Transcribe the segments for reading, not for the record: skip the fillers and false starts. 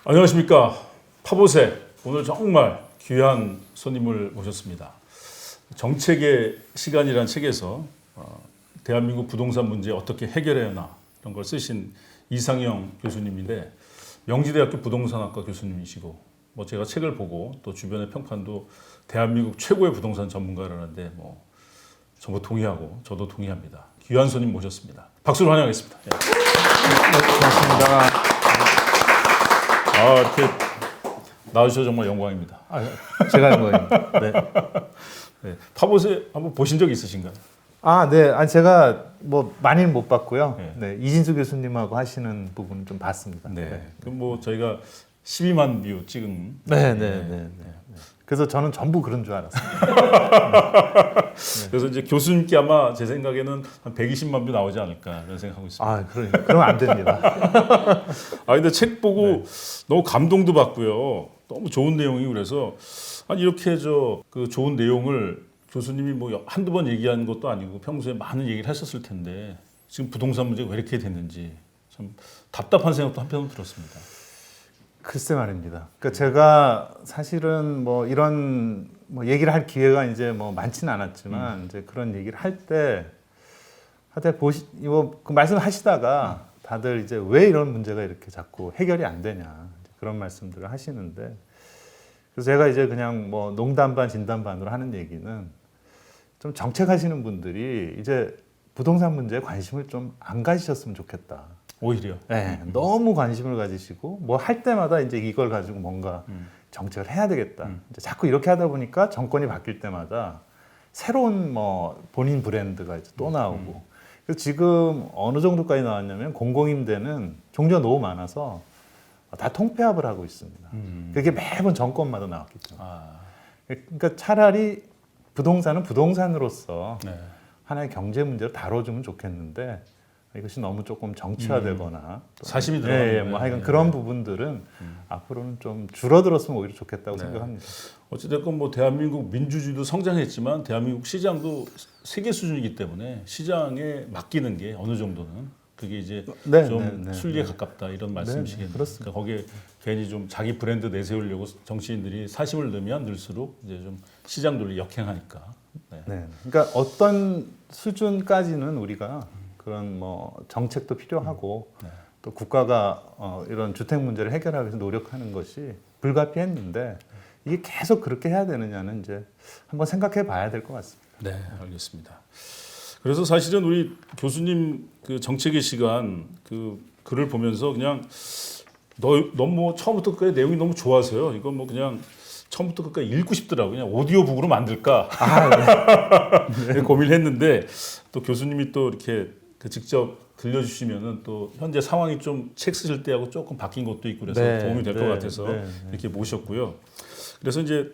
안녕하십니까. 파보세. 오늘 정말 귀한 손님을 모셨습니다. 정책의 시간이라는 책에서 대한민국 부동산 문제 어떻게 해결해야 하나 이런 걸 쓰신 이상영 교수님인데 명지대학교 부동산학과 교수님이시고 뭐 제가 책을 보고 또 주변의 평판도 대한민국 최고의 부동산 전문가라는데 뭐 전부 동의하고 저도 동의합니다. 귀한 손님 모셨습니다. 박수로 환영하겠습니다. 네. 고맙습니다. 이렇게 나와주셔서 정말 영광입니다. 제가 영광입니다. 네. 네. 파보세 한번 보신 적 있으신가요? 네. 제가 뭐 많이는 못 봤고요. 네. 네. 이진수 교수님하고 하시는 부분 좀 봤습니다. 네. 그럼 뭐 저희가 12만 뷰 찍은. 네. 그래서 저는 전부 그런 줄 알았어요. 그래서 이제 교수님께 아마 제 생각에는 한 120만 뷰 나오지 않을까 이런 생각하고 있습니다. 그러면 안 됩니다. 근데 책 보고 너무 감동도 받고요. 너무 좋은 내용이고 그래서 아니 이렇게 그 좋은 내용을 교수님이 뭐 한두 번 얘기한 것도 아니고 평소에 많은 얘기를 하셨을 텐데 지금 부동산 문제가 왜 이렇게 됐는지 참 답답한 생각도 한편으로 들었습니다. 글쎄 말입니다. 그러니까 제가 사실은 뭐 이런 뭐 얘기를 할 기회가 이제 뭐 많지는 않았지만 이제 그런 얘기를 할 때 그 말씀하시다가 다들 이제 왜 이런 문제가 이렇게 자꾸 해결이 안 되냐 그런 말씀들을 하시는데 그래서 제가 이제 그냥 뭐 농담 반 진담 반으로 하는 얘기는 좀 정책하시는 분들이 이제 부동산 문제에 관심을 좀 안 가지셨으면 좋겠다. 오히려. 네, 너무 관심을 가지시고 뭐 할 때마다 이제 이걸 가지고 뭔가 정책을 해야 되겠다. 이제 자꾸 이렇게 하다 보니까 정권이 바뀔 때마다 새로운 뭐 본인 브랜드가 이제 또 나오고. 그래서 지금 어느 정도까지 나왔냐면 공공임대는 종류가 너무 많아서 다 통폐합을 하고 있습니다. 그게 매번 정권마다 나왔기 때문에. 그러니까 차라리 부동산은 부동산으로서 네. 하나의 경제 문제를 다뤄주면 좋겠는데 이것이 너무 조금 정치화되거나 사심이 들어가는 뭐 하여간 그런 부분들은 앞으로는 좀 줄어들었으면 오히려 좋겠다고 생각합니다. 어찌됐건 뭐 대한민국 민주주의도 성장했지만 대한민국 시장도 세계 수준이기 때문에 시장에 맡기는 게 어느 정도는 그게 이제 좀 순리에 가깝다 이런 말씀이시겠네요. 그러니까 거기에 괜히 좀 자기 브랜드 내세우려고 정치인들이 사심을 넣으면 넣을수록 이제 좀 시장 논리 역행하니까. 그러니까 어떤 수준까지는 우리가 그런 뭐 정책도 필요하고 또 국가가 이런 주택 문제를 해결하기 위해서 노력하는 것이 불가피했는데 이게 계속 그렇게 해야 되느냐는 이제 한번 생각해 봐야 될 것 같습니다. 네, 알겠습니다. 그래서 사실은 우리 교수님 그 정책의 시간 그 글을 보면서 그냥 너무 처음부터 끝까지 내용이 너무 좋아서요. 이거 뭐 그냥 처음부터 끝까지 읽고 싶더라고요. 그냥 오디오북으로 만들까 고민을 했는데 또 교수님이 또 이렇게 직접 들려주시면은 또 현재 상황이 좀 책 쓰실 때하고 조금 바뀐 것도 있고 그래서 도움이 될 것 같아서 이렇게 모셨고요. 그래서 이제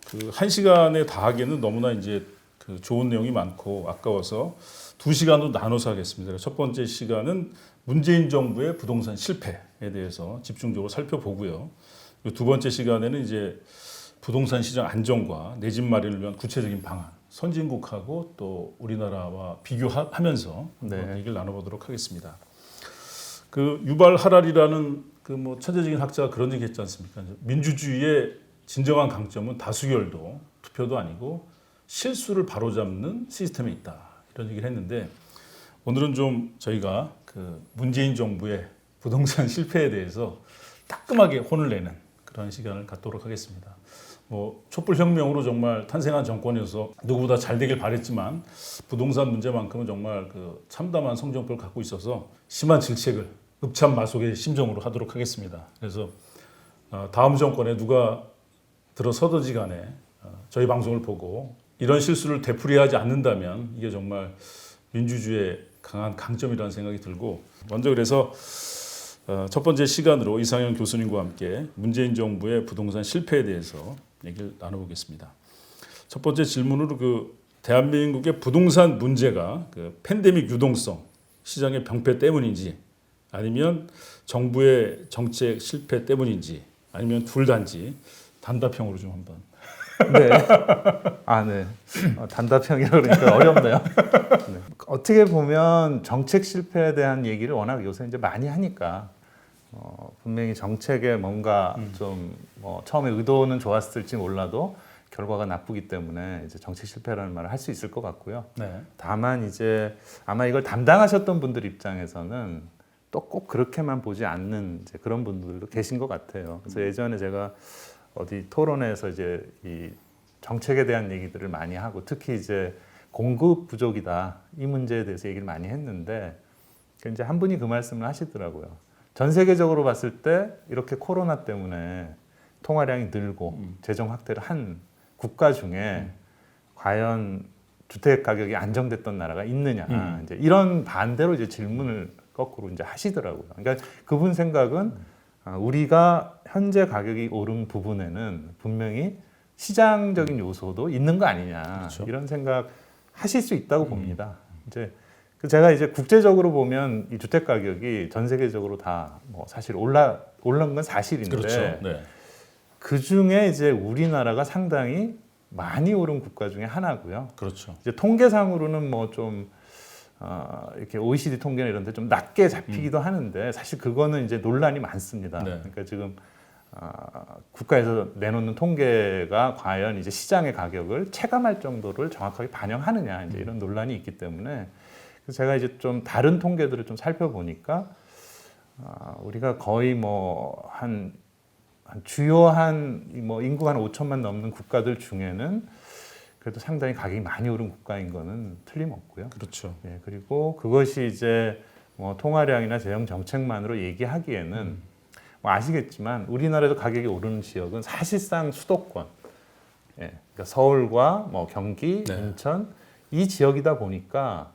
그 1시간에 다 하기에는 너무나 이제 그 좋은 내용이 많고 아까워서 2시간으로 나눠서 하겠습니다. 첫 번째 시간은 문재인 정부의 부동산 실패에 대해서 집중적으로 살펴보고요. 두 번째 시간에는 이제 부동산 시장 안정과 내 집 마련을 위한 구체적인 방안, 선진국하고 또 우리나라와 비교하면서 얘기를 나눠보도록 하겠습니다. 그 유발 하랄이라는 그 뭐 천재적인 학자가 그런 얘기 했지 않습니까? 민주주의의 진정한 강점은 다수결도 투표도 아니고 실수를 바로잡는 시스템에 있다. 이런 얘기를 했는데 오늘은 좀 저희가 그 문재인 정부의 부동산 실패에 대해서 따끔하게 혼을 내는 그런 시간을 갖도록 하겠습니다. 뭐 촛불혁명으로 정말 탄생한 정권이어서 누구보다 잘 되길 바랬지만 부동산 문제만큼은 정말 그 참담한 성정표를 갖고 있어서 심한 질책을 읍참마속의 심정으로 하도록 하겠습니다. 그래서 다음 정권에 누가 들어서든지 간에 저희 방송을 보고 이런 실수를 되풀이하지 않는다면 이게 정말 민주주의의 강한 강점이라는 생각이 들고 먼저 그래서 첫 번째 시간으로 이상영 교수님과 함께 문재인 정부의 부동산 실패에 대해서 얘기를 나눠보겠습니다. 첫 번째 질문으로 그 대한민국의 부동산 문제가 그 팬데믹 유동성, 시장의 병폐 때문인지 아니면 정부의 정책 실패 때문인지 아니면 둘 다인지 단답형으로 좀 한번. 네. 단답형이라 그러니까 어렵네요. 어떻게 보면 정책 실패에 대한 얘기를 워낙 요새 이제 많이 하니까 분명히 정책에 뭔가 좀 뭐 처음에 의도는 좋았을지 몰라도 결과가 나쁘기 때문에 이제 정책 실패라는 말을 할 수 있을 것 같고요. 네. 다만 이제 아마 이걸 담당하셨던 분들 입장에서는 또 꼭 그렇게만 보지 않는 이제 그런 분들도 계신 것 같아요. 그래서 예전에 제가 어디 토론회에서 이제 이 정책에 대한 얘기들을 많이 하고 특히 이제 공급 부족이다 이 문제에 대해서 얘기를 많이 했는데 이제 한 분이 그 말씀을 하시더라고요. 전 세계적으로 봤을 때 이렇게 코로나 때문에 통화량이 늘고 재정 확대를 한 국가 중에 과연 주택 가격이 안정됐던 나라가 있느냐 이제 이런 반대로 이제 질문을 거꾸로 이제 하시더라고요. 그러니까 그분 생각은 우리가 현재 가격이 오른 부분에는 분명히 시장적인 요소도 있는 거 아니냐 그렇죠. 이런 생각 하실 수 있다고 봅니다. 이제 제가 이제 국제적으로 보면 이 주택 가격이 전 세계적으로 다 뭐 사실 올른 건 사실인데 그렇죠. 네. 그 중에 이제 우리나라가 상당히 많이 오른 국가 중에 하나고요. 그렇죠. 이제 통계상으로는 뭐 좀 이렇게 OECD 통계나 이런 데 좀 낮게 잡히기도 하는데 사실 그거는 이제 논란이 많습니다. 네. 그러니까 지금 국가에서 내놓는 통계가 과연 이제 시장의 가격을 체감할 정도를 정확하게 반영하느냐 이제 이런 논란이 있기 때문에 그래서 제가 이제 좀 다른 통계들을 좀 살펴보니까 우리가 거의 뭐 한 주요한 뭐 인구가 한 5천만 넘는 국가들 중에는 그래도 상당히 가격이 많이 오른 국가인 거는 틀림없고요. 그렇죠. 예, 그리고 그것이 이제 뭐 통화량이나 재정 정책만으로 얘기하기에는 뭐 아시겠지만 우리나라에도 가격이 오르는 지역은 사실상 수도권, 예, 그러니까 서울과 뭐 경기, 네. 인천 이 지역이다 보니까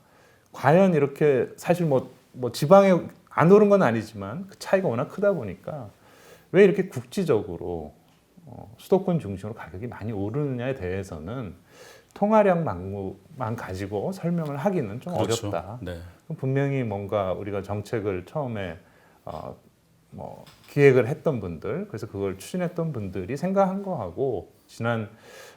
과연 이렇게 사실 뭐 지방에 안 오른 건 아니지만 그 차이가 워낙 크다 보니까 왜 이렇게 국지적으로 수도권 중심으로 가격이 많이 오르느냐에 대해서는 통화량만 가지고 설명을 하기는 좀 그렇죠. 어렵다. 네. 분명히 뭔가 우리가 정책을 처음에 뭐 기획을 했던 분들, 그래서 그걸 추진했던 분들이 생각한 거하고 지난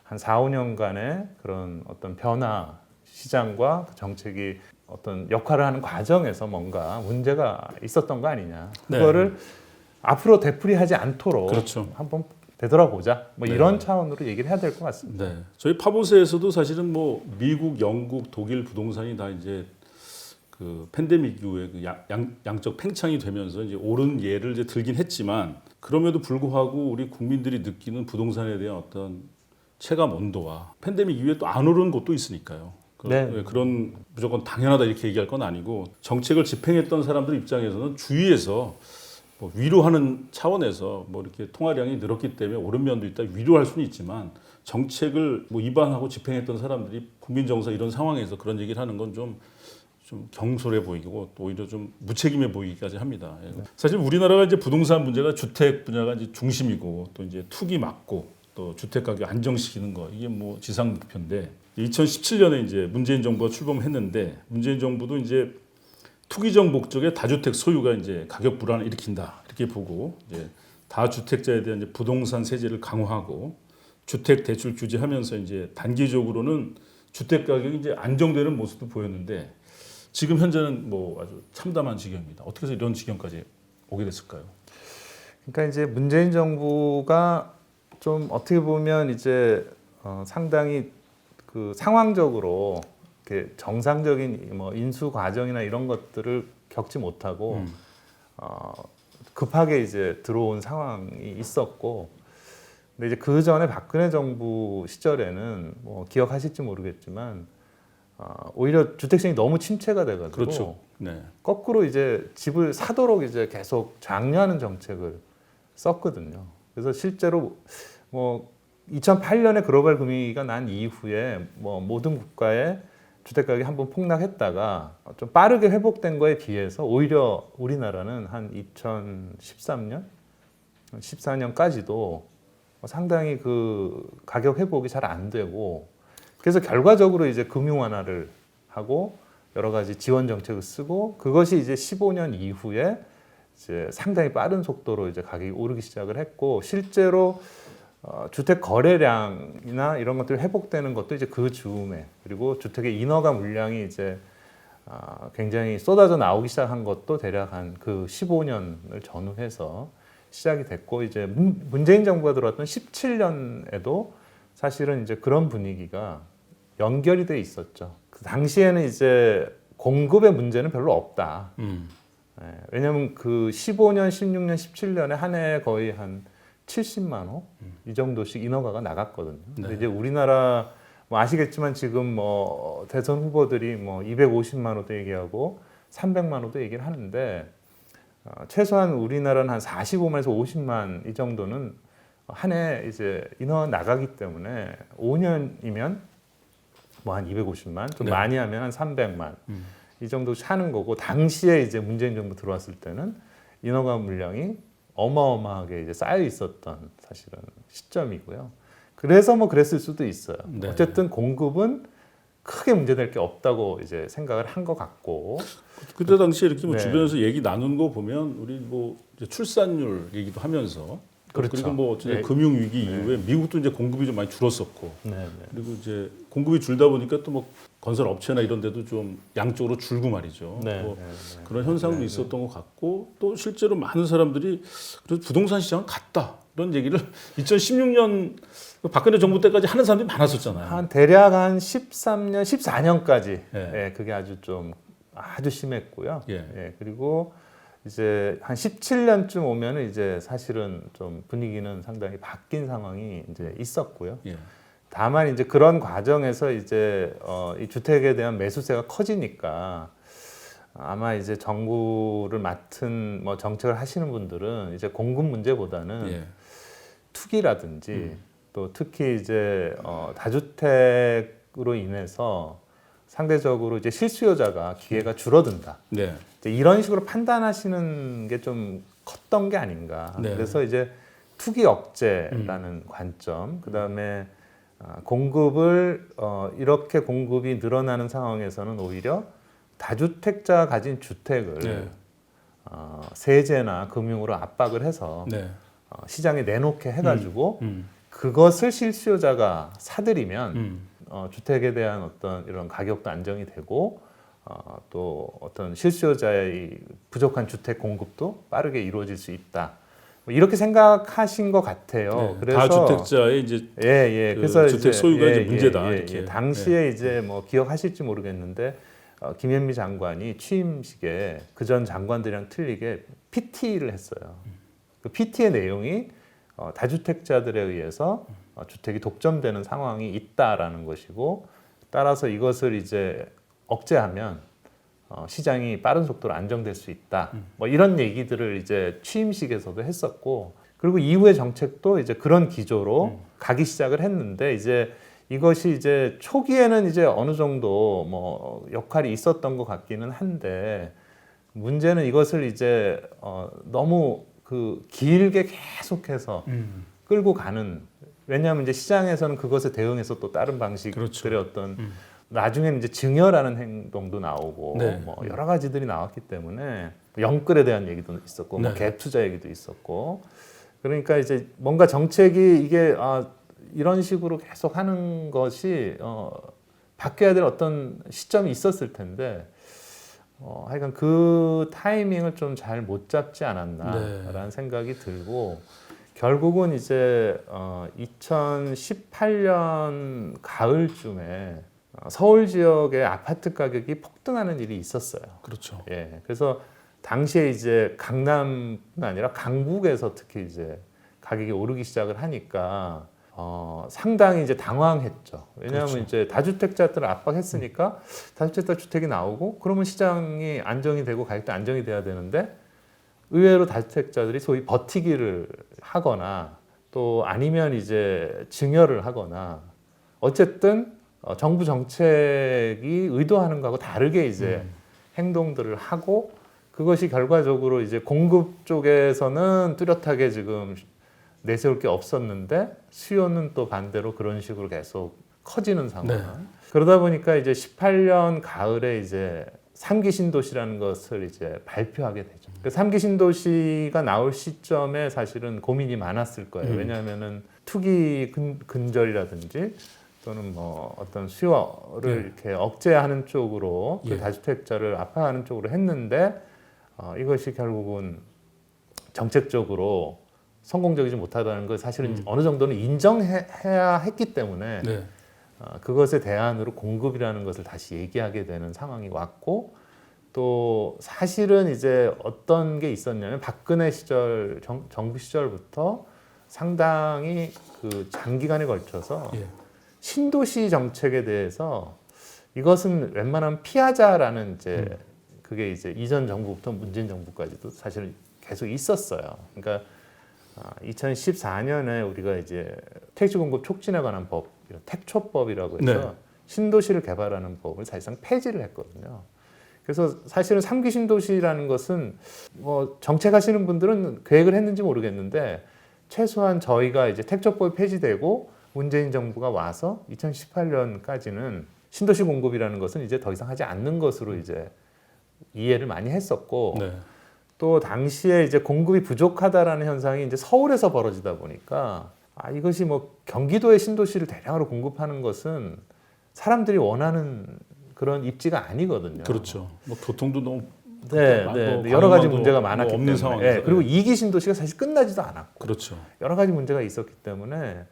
한 4, 5년간의 그런 어떤 변화, 시장과 그 정책이 어떤 역할을 하는 과정에서 뭔가 문제가 있었던 거 아니냐. 그거를 네. 앞으로 되풀이하지 않도록 그렇죠. 한번 되돌아보자. 뭐 네. 이런 차원으로 얘기를 해야 될 것 같습니다. 네. 저희 파보스에서도 사실은 뭐 미국, 영국, 독일 부동산이 다 이제 그 팬데믹 이후에 그 양적 팽창이 되면서 이제 오른 예를 이제 들긴 했지만 그럼에도 불구하고 우리 국민들이 느끼는 부동산에 대한 어떤 체감 온도와 팬데믹 이후에 또 안 오른 곳도 있으니까요. 네. 그런 무조건 당연하다 이렇게 얘기할 건 아니고 정책을 집행했던 사람들 입장에서는 주위에서 뭐 위로하는 차원에서 뭐 이렇게 통화량이 늘었기 때문에 오른 면도 있다 위로할 수는 있지만 정책을 뭐 위반하고 집행했던 사람들이 국민 정서 이런 상황에서 그런 얘기를 하는 건 좀 경솔해 보이고 또 오히려 좀 무책임해 보이기까지 합니다. 사실 우리나라가 이제 부동산 문제가 주택 분야가 이제 중심이고 또 이제 투기 막고 또 주택 가격 안정시키는 거 이게 뭐 지상 목표인데 2017년에 이제 문재인 정부가 출범했는데 문재인 정부도 이제 투기적 목적의 다주택 소유가 이제 가격 불안을 일으킨다 이렇게 보고 이제 다주택자에 대한 이제 부동산 세제를 강화하고 주택 대출 규제하면서 이제 단기적으로는 주택 가격이 이제 안정되는 모습도 보였는데 지금 현재는 뭐 아주 참담한 지경입니다. 어떻게 해서 이런 지경까지 오게 됐을까요? 그러니까 이제 문재인 정부가 좀 어떻게 보면 이제 상당히 그 상황적으로 이렇게 정상적인 뭐 인수 과정이나 이런 것들을 겪지 못하고 급하게 이제 들어온 상황이 있었고, 근데 이제 그 전에 박근혜 정부 시절에는 뭐 기억하실지 모르겠지만 오히려 주택시장이 너무 침체가 돼가지고 그렇죠. 네. 거꾸로 이제 집을 사도록 이제 계속 장려하는 정책을 썼거든요. 그래서 실제로 뭐 2008년에 글로벌 금융위기가 난 이후에 뭐 모든 국가의 주택 가격이 한번 폭락했다가 좀 빠르게 회복된 거에 비해서 오히려 우리나라는 한 2013년, 14년까지도 상당히 그 가격 회복이 잘 안 되고 그래서 결과적으로 이제 금융 완화를 하고 여러 가지 지원 정책을 쓰고 그것이 이제 15년 이후에 이제 상당히 빠른 속도로 이제 가격이 오르기 시작을 했고 실제로 주택 거래량이나 이런 것들이 회복되는 것도 이제 그 즈음에 그리고 주택의 인허가 물량이 이제 굉장히 쏟아져 나오기 시작한 것도 대략 한 그 15년을 전후해서 시작이 됐고 이제 문재인 정부가 들어왔던 17년에도 사실은 이제 그런 분위기가 연결이 돼 있었죠. 그 당시에는 이제 공급의 문제는 별로 없다. 왜냐하면 그 15년, 16년, 17년에 한 해에 거의 한 70만 호 이 정도씩 인허가가 나갔거든요. 근데 이제 우리나라 뭐 아시겠지만 지금 뭐 대선 후보들이 뭐 250만 호도 얘기하고 300만 호도 얘기를 하는데 최소한 우리나라는 한 45만에서 50만 이 정도는 한 해 이제 인허가 나가기 때문에 5년이면 뭐 한 250만, 좀 많이 하면 한 300만 이 정도 하는 거고 당시에 이제 문재인 정부 들어왔을 때는 인허가 물량이 어마어마하게 이제 쌓여 있었던 사실은 시점이고요. 그래서 뭐 그랬을 수도 있어요. 네. 어쨌든 공급은 크게 문제될 게 없다고 이제 생각을 한 것 같고. 그때 당시에 이렇게 뭐 네. 주변에서 얘기 나눈 거 보면 우리 뭐 이제 출산율 얘기도 하면서 그렇죠. 그리고 뭐 어쨌든 네. 금융 위기 이후에 미국도 이제 공급이 좀 많이 줄었었고 네. 그리고 이제 공급이 줄다 보니까 또 뭐 건설 업체나 이런 데도 좀 양쪽으로 줄고 말이죠. 네. 뭐 네. 그런 현상도 있었던 것 같고 또 실제로 많은 사람들이 그래도 부동산 시장은 갔다 이런 얘기를 2016년 박근혜 정부 때까지 하는 사람들이 많았었잖아요. 한 대략 한 13년, 14년까지 예. 예, 그게 아주 심했고요. 예. 예, 그리고 이제 한 17년쯤 오면은 이제 사실은 좀 분위기는 상당히 바뀐 상황이 이제 있었고요. 예. 다만 이제 그런 과정에서 이제 이 주택에 대한 매수세가 커지니까 아마 이제 정부를 맡은 뭐 정책을 하시는 분들은 이제 공급 문제보다는 예. 투기라든지 또 특히 이제 다주택으로 인해서 상대적으로 이제 실수요자가 기회가 줄어든다. 네. 이제 이런 식으로 판단하시는 게 좀 컸던 게 아닌가. 네. 그래서 이제 투기 억제라는 관점, 그 다음에 공급을 이렇게 공급이 늘어나는 상황에서는 오히려 다주택자가 가진 주택을 네. 세제나 금융으로 압박을 해서 네. 시장에 내놓게 해가지고 그것을 실수요자가 사들이면 주택에 대한 어떤 이런 가격도 안정이 되고 또 어떤 실수요자의 부족한 주택 공급도 빠르게 이루어질 수 있다. 뭐 이렇게 생각하신 것 같아요. 네. 그래서 다주택자의 이제 그 그래서 주택 소유가 이제 문제다, 예, 이렇게. 당시에 이제 뭐 기억하실지 모르겠는데 김현미 장관이 취임식에 그전 장관들이랑 틀리게 PT를 했어요. 그 PT의 내용이 다주택자들에 의해서 주택이 독점되는 상황이 있다라는 것이고 따라서 이것을 이제 억제하면 시장이 빠른 속도로 안정될 수 있다. 뭐 이런 얘기들을 이제 취임식에서도 했었고 그리고 이후의 정책도 이제 그런 기조로 가기 시작을 했는데 이제 이것이 이제 초기에는 이제 어느 정도 뭐 역할이 있었던 것 같기는 한데 문제는 이것을 이제 너무 그 길게 계속해서 끌고 가는 왜냐하면 이제 시장에서는 그것에 대응해서 또 다른 방식들의 그렇죠. 어떤 나중에는 이제 증여라는 행동도 나오고 네. 뭐 여러 가지들이 나왔기 때문에 영끌에 대한 얘기도 있었고 뭐 네. 갭 투자 얘기도 있었고 그러니까 이제 뭔가 정책이 이게 이런 식으로 계속 하는 것이 바뀌어야 될 어떤 시점이 있었을 텐데 하여간 그 타이밍을 좀 잘 못 잡지 않았나라는 네. 생각이 들고 결국은 이제 2018년 가을쯤에 서울 지역의 아파트 가격이 폭등하는 일이 있었어요. 그렇죠. 예, 그래서 당시에 이제 강남뿐 아니라 강북에서 특히 이제 가격이 오르기 시작을 하니까 상당히 이제 당황했죠. 왜냐하면 그렇죠. 이제 다주택자들을 압박했으니까 다주택자 주택이 나오고 그러면 시장이 안정이 되고 가격도 안정이 돼야 되는데 의외로 다주택자들이 소위 버티기를 하거나 또 아니면 이제 증여를 하거나 어쨌든 정부 정책이 의도하는 거하고 다르게 이제 행동들을 하고 그것이 결과적으로 이제 공급 쪽에서는 뚜렷하게 지금 내세울 게 없었는데 수요는 또 반대로 그런 식으로 계속 커지는 상황. 네. 그러다 보니까 이제 18년 가을에 이제 3기 신도시라는 것을 이제 발표하게 되죠. 그 3기 신도시가 나올 시점에 사실은 고민이 많았을 거예요. 왜냐하면은 투기 근절이라든지 또는 뭐 어떤 수요를 예. 이렇게 억제하는 쪽으로 그 예. 다주택자를 압박하는 쪽으로 했는데 이것이 결국은 정책적으로 성공적이지 못하다는 걸 사실은 어느 정도는 인정해야 했기 때문에 네. 그것에 대안으로 공급이라는 것을 다시 얘기하게 되는 상황이 왔고 또 사실은 이제 어떤 게 있었냐면 박근혜 시절 정부 시절부터 상당히 그 장기간에 걸쳐서 예. 신도시 정책에 대해서 이것은 웬만하면 피하자라는 이제 그게 이제 이전 정부부터 문재인 정부까지도 사실은 계속 있었어요. 그러니까 2014년에 우리가 이제 택지 공급 촉진에 관한 법, 택초법이라고 해서 네. 신도시를 개발하는 법을 사실상 폐지를 했거든요. 그래서 사실은 3기 신도시라는 것은 뭐 정책하시는 분들은 계획을 했는지 모르겠는데 최소한 저희가 이제 택초법이 폐지되고 문재인 정부가 와서 2018년까지는 신도시 공급이라는 것은 이제 더 이상 하지 않는 것으로 이제 이해를 많이 했었고 네. 또 당시에 이제 공급이 부족하다라는 현상이 이제 서울에서 벌어지다 보니까 이것이 뭐 경기도의 신도시를 대량으로 공급하는 것은 사람들이 원하는 그런 입지가 아니거든요. 그렇죠. 뭐 교통도 너무 네, 뭐 여러 가지 방향도 문제가 뭐 많았기 없는 때문에 상황에서. 그리고 2기 신도시가 사실 끝나지도 않았고 그렇죠. 여러 가지 문제가 있었기 때문에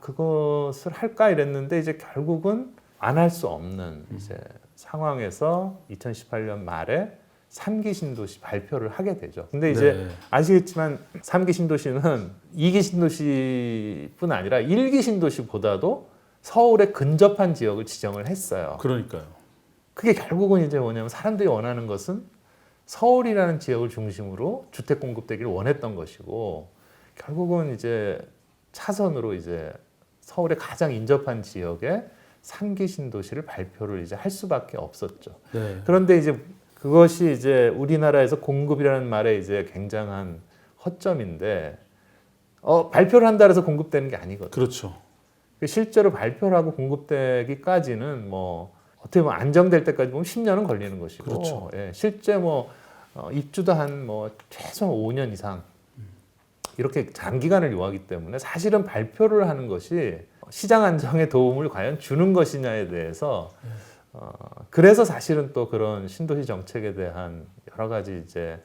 그것을 할까 이랬는데 이제 결국은 안 할 수 없는 이제 상황에서 2018년 말에 3기 신도시 발표를 하게 되죠. 근데 이제 네. 아시겠지만 3기 신도시는 2기 신도시뿐 아니라 1기 신도시보다도 서울에 근접한 지역을 지정을 했어요. 그러니까요. 그게 결국은 이제 뭐냐면 사람들이 원하는 것은 서울이라는 지역을 중심으로 주택 공급되기를 원했던 것이고 결국은 이제 차선으로 이제 서울에 가장 인접한 지역에 3기 신도시를 발표를 이제 할 수밖에 없었죠. 네. 그런데 이제 그것이 이제 우리나라에서 공급이라는 말에 이제 굉장한 허점인데 발표를 한다 해서 공급되는 게 아니거든요. 그렇죠. 실제로 발표를 하고 공급되기까지는 뭐 어떻게 보면 안정될 때까지 보면 10년은 걸리는 것이고 그렇죠. 예, 실제 뭐 입주도 한 뭐 최소 5년 이상 이렇게 장기간을 요하기 때문에 사실은 발표를 하는 것이 시장 안정에 도움을 과연 주는 것이냐에 대해서 그래서 사실은 또 그런 신도시 정책에 대한 여러 가지 이제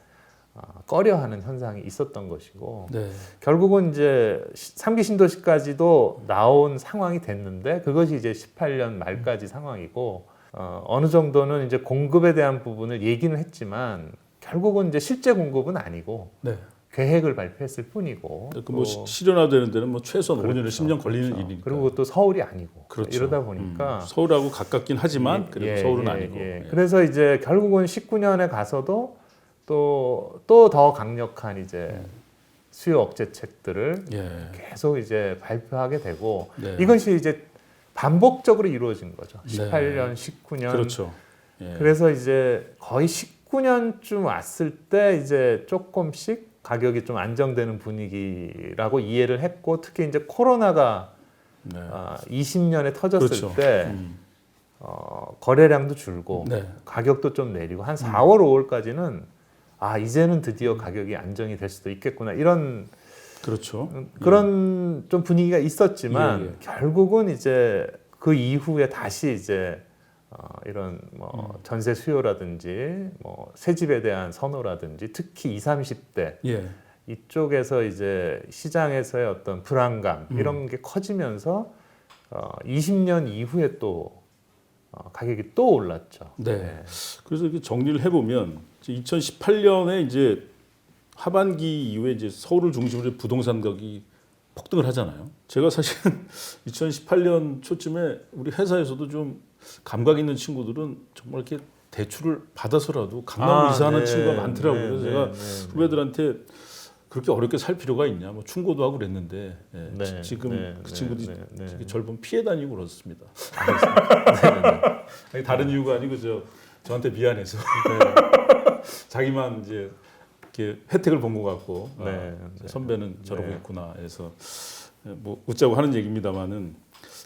꺼려하는 현상이 있었던 것이고 네. 결국은 이제 3기 신도시까지도 나온 상황이 됐는데 그것이 이제 18년 말까지 상황이고 어느 정도는 이제 공급에 대한 부분을 얘기는 했지만 결국은 이제 실제 공급은 아니고 네. 계획을 발표했을 뿐이고 뭐 실현화되는 데는 뭐 최소한 5년에서 그렇죠. 10년 걸리는 그렇죠. 일이니까. 그리고 또 서울이 아니고 그렇죠. 이러다 보니까 서울하고 가깝긴 하지만 그래도 서울은 아니고. 예. 그래서 이제 결국은 19년에 가서도 또 더 강력한 이제 수요 억제책들을 예. 계속 이제 발표하게 되고 네. 이것이 이제 반복적으로 이루어진 거죠. 네. 18년, 19년. 그렇죠. 예. 그래서 이제 거의 19년쯤 왔을 때 이제 조금씩 가격이 좀 안정되는 분위기라고 이해를 했고 특히 이제 코로나가 네. 20년에 터졌을 그렇죠. 때 거래량도 줄고 네. 가격도 좀 내리고 한 4월, 5월까지는 이제는 드디어 가격이 안정이 될 수도 있겠구나 이런 그렇죠. 그런 좀 분위기가 있었지만 예, 예. 결국은 이제 그 이후에 다시 이제 이런 뭐 전세 수요라든지 뭐 새 집에 대한 선호라든지 특히 20, 30대 예. 이쪽에서 이제 시장에서의 어떤 불안감 이런 게 커지면서 20년 이후에 또 가격이 또 올랐죠. 네. 그래서 이렇게 정리를 해보면 2018년에 이제 하반기 이후에 이제 서울을 중심으로 부동산 가격이 폭등을 하잖아요. 제가 사실은 2018년 초쯤에 우리 회사에서도 좀 감각 있는 친구들은 정말 이렇게 대출을 받아서라도 강남으로 이사하는 친구가 많더라고요. 그래서 제가 후배들한테 그렇게 어렵게 살 필요가 있냐, 뭐 충고도 하고 그랬는데 지금 그 친구들이 절반 피해 다니고 그렇습니다. 아니, 다른 이유가 아니고 저한테 미안해서 자기만 이제 이렇게 혜택을 본 것 같고 선배는 저러고 있구나 해서 뭐 웃자고 하는 얘기입니다만은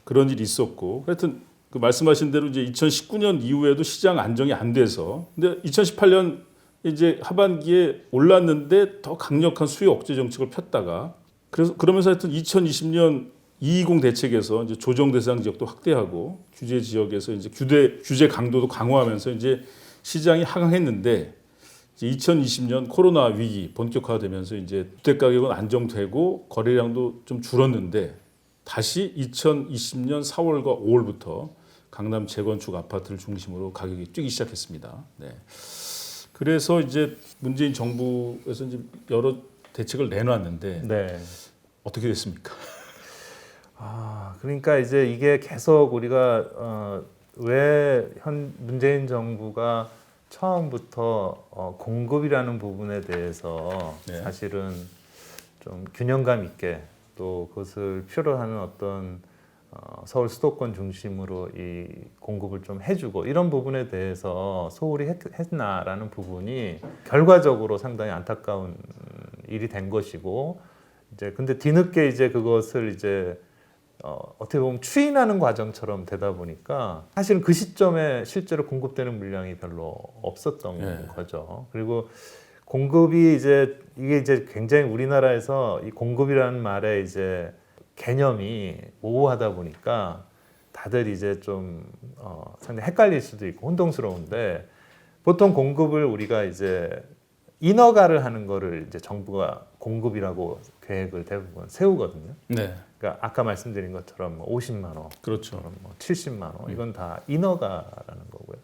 그런 일이 있었고 하여튼 그 말씀하신 대로 이제 2019년 이후에도 시장 안정이 안 돼서 근데 2018년 이제 하반기에 올랐는데 더 강력한 수요 억제 정책을 폈다가 그러면서 하여튼 2020년 220 대책에서 이제 조정 대상 지역도 확대하고 규제 지역에서 이제 규제 강도도 강화하면서 이제 시장이 하강했는데 이제 2020년 코로나 위기 본격화되면서 이제 주택 가격은 안정되고 거래량도 좀 줄었는데 다시 2020년 4월과 5월부터 강남 재건축 아파트를 중심으로 가격이 뛰기 시작했습니다. 네. 그래서 이제 문재인 정부에서 이제 여러 대책을 내놨는데 네. 어떻게 됐습니까? 그러니까 이제 이게 계속 우리가 왜 문재인 정부가 처음부터 공급이라는 부분에 대해서 네. 사실은 좀 균형감 있게 또 그것을 필요로 하는 어떤 서울 수도권 중심으로 이 공급을 좀 해주고 이런 부분에 대해서 소홀히 했나라는 부분이 결과적으로 상당히 안타까운 일이 된 것이고 이제 근데 뒤늦게 이제 그것을 이제 어떻게 보면 추인하는 과정처럼 되다 보니까 사실은 그 시점에 실제로 공급되는 물량이 별로 없었던 네. 거죠. 그리고 공급이 이게 이제 굉장히 우리나라에서 이 공급이라는 말에 이제 개념이 모호하다 보니까 다들 이제 좀 상당히 헷갈릴 수도 있고 혼동스러운데 보통 공급을 우리가 이제 인허가를 하는 거를 이제 정부가 공급이라고 계획을 대부분 세우거든요. 네, 그러니까 아까 말씀드린 것처럼 뭐 50만 원, 그렇죠. 뭐 70만 원 이건 다 인허가라는 거고요.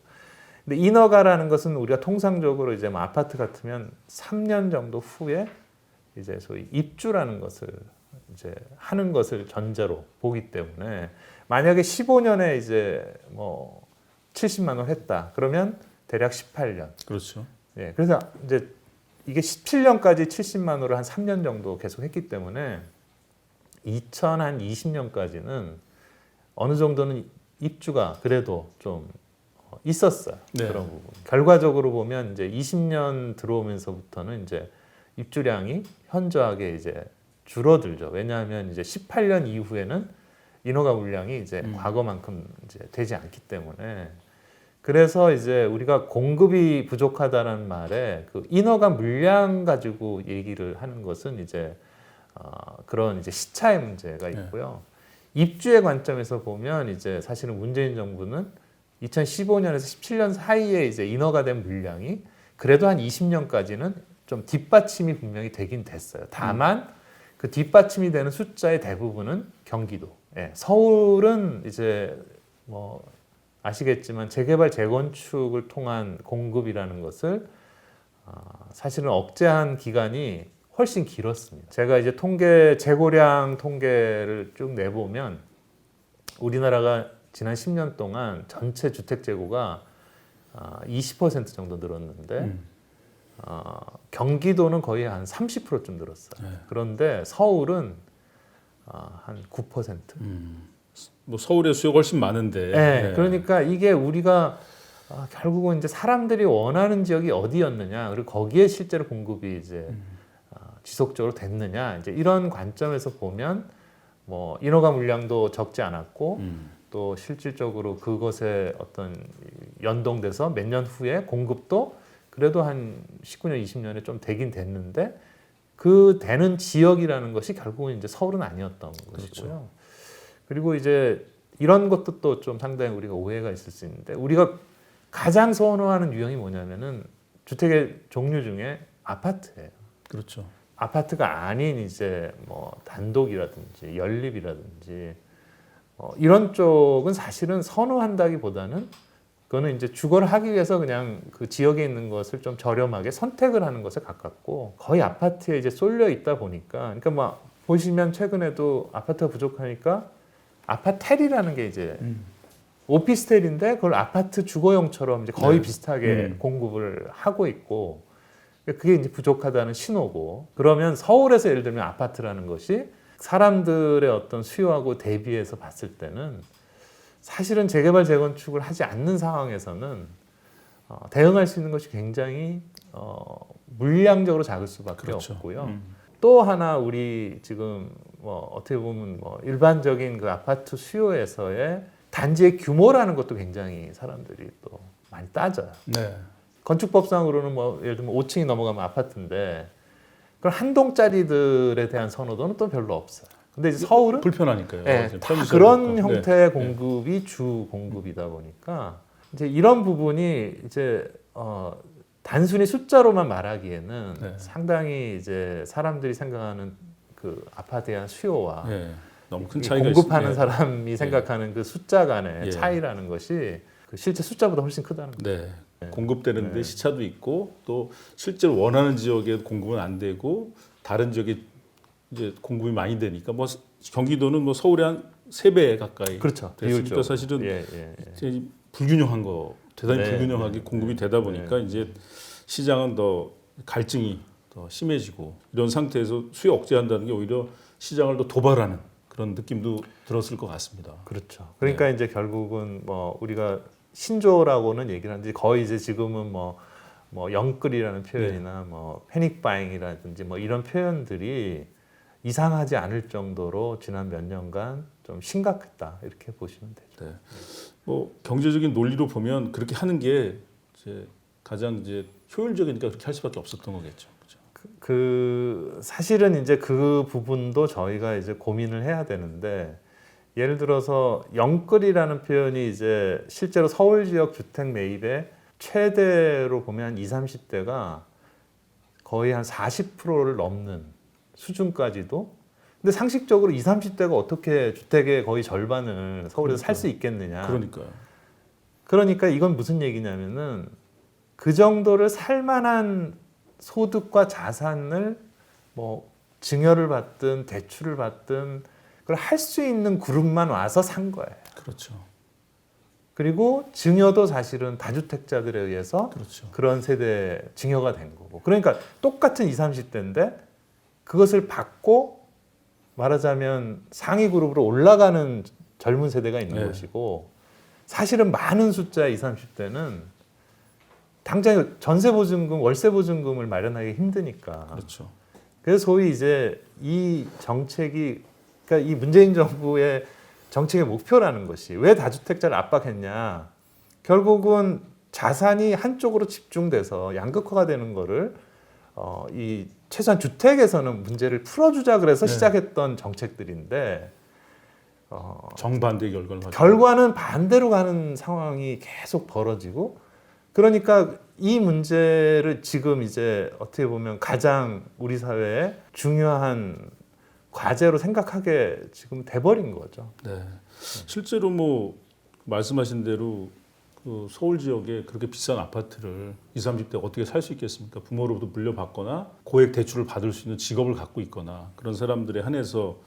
근데 인허가라는 것은 우리가 통상적으로 이제 뭐 아파트 같으면 3년 정도 후에 이제 소위 입주라는 것을 이제 하는 것을 전제로 보기 때문에 만약에 15년에 이제 뭐 70만 원 했다 그러면 대략 18년. 그렇죠. 예, 그래서 이제 이게 17년까지 70만 원을 한 3년 정도 계속 했기 때문에 2020년까지는 어느 정도는 입주가 그래도 좀 있었어요. 네. 그런 부분. 결과적으로 보면 이제 20년 들어오면서부터는 이제 입주량이 현저하게 이제 줄어들죠. 왜냐하면 이제 18년 이후에는 인허가 물량이 이제 과거만큼 이제 되지 않기 때문에 그래서 이제 우리가 공급이 부족하다는 말에 그 인허가 물량 가지고 얘기를 하는 것은 이제 그런 이제 시차의 문제가 있고요. 입주의 관점에서 보면 이제 사실은 문재인 정부는 2015년에서 17년 사이에 이제 인허가 된 물량이 그래도 한 20년까지는 좀 뒷받침이 분명히 되긴 됐어요. 다만 그 뒷받침이 되는 숫자의 대부분은 경기도. 예, 서울은 이제 뭐 아시겠지만 재개발 재건축을 통한 공급이라는 것을 사실은 억제한 기간이 훨씬 길었습니다. 제가 이제 재고량 통계를 쭉 내보면 우리나라가 지난 10년 동안 전체 주택 재고가 20% 정도 늘었는데 경기도는 거의 한 30%쯤 늘었어요. 네. 그런데 서울은 한 9%. 뭐 서울의 수요가 훨씬 많은데. 네, 네. 그러니까 이게 우리가 결국은 이제 사람들이 원하는 지역이 어디였느냐, 그리고 거기에 실제로 공급이 이제 지속적으로 됐느냐, 이제 이런 관점에서 보면 뭐 인허가 물량도 적지 않았고 또 실질적으로 그것에 어떤 연동돼서 몇 년 후에 공급도 그래도 한 19년, 20년에 좀 되긴 됐는데 그 되는 지역이라는 것이 결국은 이제 서울은 아니었던 것이고요. 그리고 이제 이런 것도 또 좀 상당히 우리가 오해가 있을 수 있는데 우리가 가장 선호하는 유형이 뭐냐면은 주택의 종류 중에 아파트예요. 그렇죠. 아파트가 아닌 이제 뭐 단독이라든지 연립이라든지 이런 쪽은 사실은 선호한다기보다는 그거는 이제 주거를 하기 위해서 그냥 그 지역에 있는 것을 좀 저렴하게 선택을 하는 것에 가깝고 거의 아파트에 이제 쏠려 있다 보니까 그러니까 뭐 보시면 최근에도 아파트가 부족하니까 아파텔이라는 게 이제 오피스텔인데 그걸 아파트 주거용처럼 이제 거의 비슷하게 공급을 하고 있고 그게 이제 부족하다는 신호고 그러면 서울에서 예를 들면 아파트라는 것이 사람들의 어떤 수요하고 대비해서 봤을 때는 사실은 재개발 재건축을 하지 않는 상황에서는 대응할 수 있는 것이 굉장히 물량적으로 작을 수밖에 그렇죠. 없고요. 또 하나 우리 지금 뭐 어떻게 보면 뭐 일반적인 그 아파트 수요에서의 단지의 규모라는 것도 굉장히 사람들이 또 많이 따져요. 네. 건축법상으로는 뭐 예를 들면 5층이 넘어가면 아파트인데 그런 한 동짜리들에 대한 선호도는 또 별로 없어요. 근데 이제 서울은 불편하니까요. 네, 지금 다 편의점 그런 없고. 형태의 공급이 주 공급이다 보니까 이제 이런 부분이 이제 단순히 숫자로만 말하기에는 네. 상당히 이제 사람들이 생각하는 그 아파트에 대한 수요와 네. 너무 큰 이 차이가 공급하는 있습니다. 사람이 생각하는 그 숫자 간의 예. 차이라는 것이 그 실제 숫자보다 훨씬 크다는 거예요. 네. 네. 공급되는데 네. 시차도 있고 또 실제로 원하는 지역에 공급은 안 되고 다른 지역에 이제 공급이 많이 되니까 뭐 경기도는 뭐 서울의 한 3배 가까이 그렇죠. 됐으니까 비율적으로. 사실은 예, 예, 예. 이제 불균형한 거 대단히 네, 불균형하게 네, 공급이 네, 되다 보니까 네. 이제 시장은 더 갈증이 더 심해지고 이런 상태에서 수요 억제한다는 게 오히려 시장을 더 도발하는 그런 느낌도 들었을 것 같습니다. 그렇죠. 그러니까 이제 결국은 뭐 우리가 신조라고는 얘기를 하는데 거의 이제 지금은 뭐 영끌이라는 표현이나 뭐 패닉 바잉이라든지 뭐 이런 표현들이 이상하지 않을 정도로 지난 몇 년간 좀 심각했다 이렇게 보시면 되죠. 네. 뭐 경제적인 논리로 보면 그렇게 하는 게 이제 가장 이제 효율적이니까 그렇게 할 수밖에 없었던 거겠죠. 그렇죠? 그 사실은 이제 그 부분도 저희가 이제 고민을 해야 되는데 예를 들어서 영끌이라는 표현이 이제 실제로 서울 지역 주택 매입의 최대로 보면 한 20, 30대가 거의 한 40%를 넘는 수준까지도 근데 상식적으로 20, 30대가 어떻게 주택의 거의 절반을 서울에서 살 수 있겠느냐. 그러니까요. 그러니까 이건 무슨 얘기냐면은 그 정도를 살만한 소득과 자산을 뭐 증여를 받든 대출을 받든 그걸 할 수 있는 그룹만 와서 산 거예요. 그렇죠. 그리고 증여도 사실은 다주택자들에 의해서 그렇죠. 그런 세대 증여가 된 거고. 그러니까 똑같은 20, 30대인데 그것을 받고 말하자면 상위 그룹으로 올라가는 젊은 세대가 있는 네. 것이고 사실은 많은 숫자의 20, 30대는 당장 전세보증금, 월세보증금을 마련하기 힘드니까. 그렇죠. 그래서 소위 이제 이 정책이 그러니까 이 문재인 정부의 정책의 목표라는 것이 왜 다주택자를 압박했냐. 결국은 자산이 한쪽으로 집중돼서 양극화가 되는 거를 이 최소한 주택에서는 문제를 풀어주자 그래서 네. 시작했던 정책들인데 정반대 결과를 가지고. 결과는 반대로 가는 상황이 계속 벌어지고 그러니까 이 문제를 지금 이제 어떻게 보면 가장 우리 사회에 중요한 과제로 생각하게 지금 돼버린 거죠. 네. 실제로 뭐 말씀하신 대로 그 서울 지역에 그렇게 비싼 아파트를 20, 30대가 어떻게 살 수 있겠습니까? 부모로부터 물려받거나 고액 대출을 받을 수 있는 직업을 갖고 있거나 그런 사람들에 한해서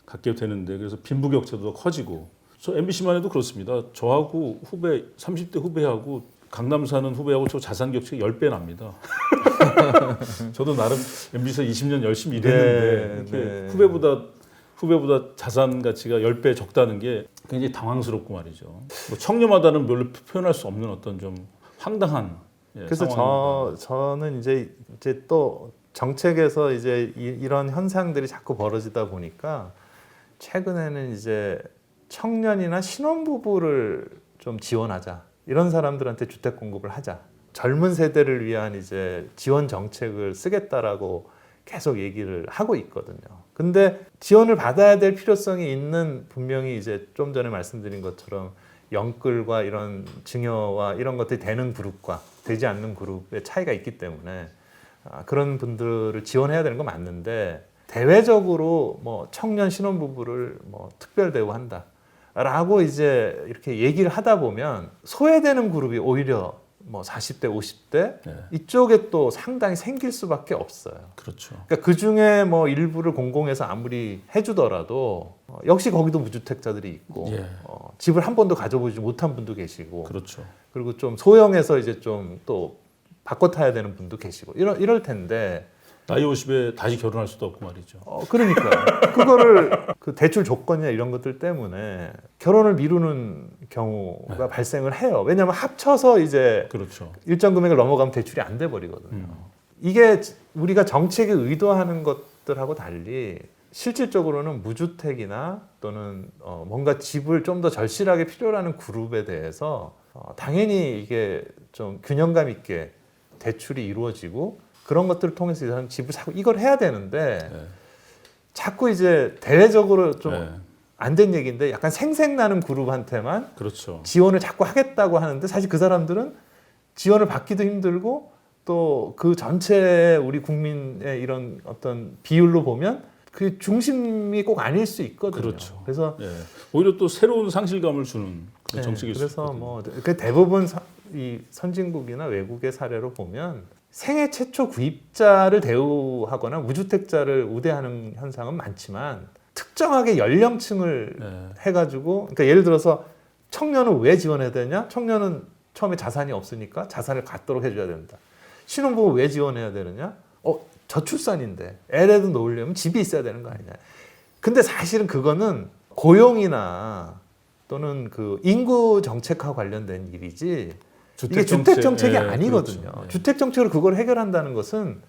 갖게 되는데 그래서 빈부격차도 더 커지고 저 MBC만 해도 그렇습니다. 저하고 후배 30대 후배하고 강남 사는 후배하고 저 자산 격차가 10배 납니다. 저도 나름 MBC에서 20년 열심히 일했는데 네, 이렇게 네. 후배보다 자산 가치가 10배 적다는 게 굉장히 당황스럽고 말이죠. 뭐 청렴하다는 별로 표현할 수 없는 어떤 좀 황당한 그래서 상황입니다. 저는 이제 또 정책에서 이제 이런 현상들이 자꾸 벌어지다 보니까 최근에는 이제 청년이나 신혼부부를 좀 지원하자. 이런 사람들한테 주택 공급을 하자. 젊은 세대를 위한 이제 지원 정책을 쓰겠다라고 계속 얘기를 하고 있거든요. 근데 지원을 받아야 될 필요성이 있는 분명히 이제 좀 전에 말씀드린 것처럼 영끌과 이런 증여와 이런 것들이 되는 그룹과 되지 않는 그룹의 차이가 있기 때문에 그런 분들을 지원해야 되는 건 맞는데 대외적으로 뭐 청년 신혼부부를 뭐 특별 대우한다. 라고 이제 이렇게 얘기를 하다 보면 소외되는 그룹이 오히려 뭐 40대, 50대 네. 이쪽에 또 상당히 생길 수밖에 없어요. 그렇죠. 그러니까 그 중에 뭐 일부를 공공에서 아무리 해주더라도 역시 거기도 무주택자들이 있고 예. 집을 한 번도 가져보지 못한 분도 계시고 그렇죠. 그리고 좀 소형에서 이제 좀 또 바꿔 타야 되는 분도 계시고 이럴 텐데 나이 50에 다시 결혼할 수도 없고 말이죠. 그러니까 그거를 그 대출 조건이나 이런 것들 때문에 결혼을 미루는 경우가 발생을 해요. 왜냐하면 합쳐서 이제 그렇죠. 일정 금액을 넘어가면 대출이 안 돼 버리거든요. 이게 우리가 정책이 의도하는 것들하고 달리 실질적으로는 무주택이나 또는 뭔가 집을 좀 더 절실하게 필요로 하는 그룹에 대해서 당연히 이게 좀 균형감 있게 대출이 이루어지고 그런 것들을 통해서 이 사람 집을 사고 이걸 해야 되는데 네. 자꾸 이제 대외적으로 좀 네. 안 된 얘기인데 약간 생색나는 그룹한테만 그렇죠. 지원을 자꾸 하겠다고 하는데 사실 그 사람들은 지원을 받기도 힘들고 또 그 전체 우리 국민의 이런 어떤 비율로 보면 그 중심이 꼭 아닐 수 있거든요. 그렇죠. 그래서 예. 오히려 또 새로운 상실감을 주는 그런 네, 정책일 수 그래서 있거든요. 뭐 그 대부분 이 선진국이나 외국의 사례로 보면 생애 최초 구입자를 대우하거나 무주택자를 우대하는 현상은 많지만 특정하게 연령층을 네. 해가지고 그러니까 예를 들어서 청년은 왜 지원해야 되냐? 청년은 처음에 자산이 없으니까 자산을 갖도록 해줘야 된다. 신혼부부 왜 지원해야 되느냐? 저출산인데 애라도 놓으려면 집이 있어야 되는 거 아니냐? 근데 사실은 그거는 고용이나 또는 그 인구 정책과 관련된 일이지 이게 주택 정책이 예, 아니거든요. 그렇죠. 예. 주택 정책으로 그걸 해결한다는 것은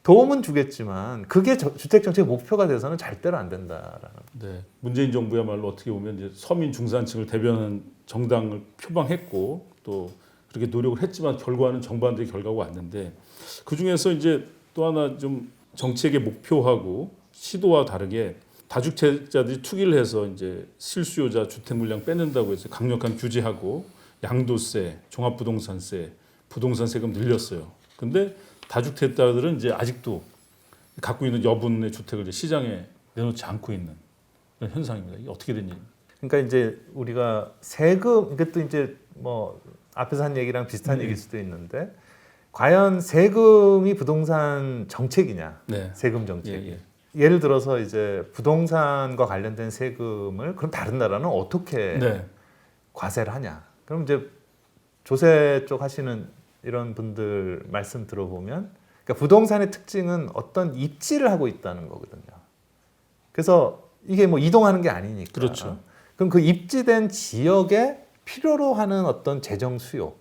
도움은 주겠지만 그게 주택 정책의 목표가 돼서는 절대로 안 된다라는. 네. 문재인 정부야말로 어떻게 보면 이제 서민 중산층을 대변하는 정당을 표방했고 또 그렇게 노력을 했지만 결과는 정반대의 결과가 왔는데 그 중에서 이제 또 하나 좀 정책의 목표하고 시도와 다르게 다주택자들이 투기를 해서 이제 실수요자 주택 물량 뺏는다고 해서 강력한 규제하고 양도세, 종합부동산세, 부동산 세금 늘렸어요. 근데 다주택자들은 이제 아직도 갖고 있는 여분의 주택을 이제 시장에 내놓지 않고 있는 그런 현상입니다. 이게 어떻게 된 일입니까? 그러니까 이제 우리가 세금 이것도 이제 뭐 앞에서 한 얘기랑 비슷한 얘기일 수도 있는데 과연 세금이 부동산 정책이냐? 네. 세금 정책. 예, 예. 예를 들어서 이제 부동산과 관련된 세금을 그럼 다른 나라는 어떻게 네. 과세를 하냐? 그럼 이제 조세 쪽 하시는 이런 분들 말씀 들어보면 그러니까 부동산의 특징은 어떤 입지를 하고 있다는 거거든요. 그래서 이게 뭐 이동하는 게 아니니까. 그렇죠. 그럼 그 입지된 지역에 필요로 하는 어떤 재정 수요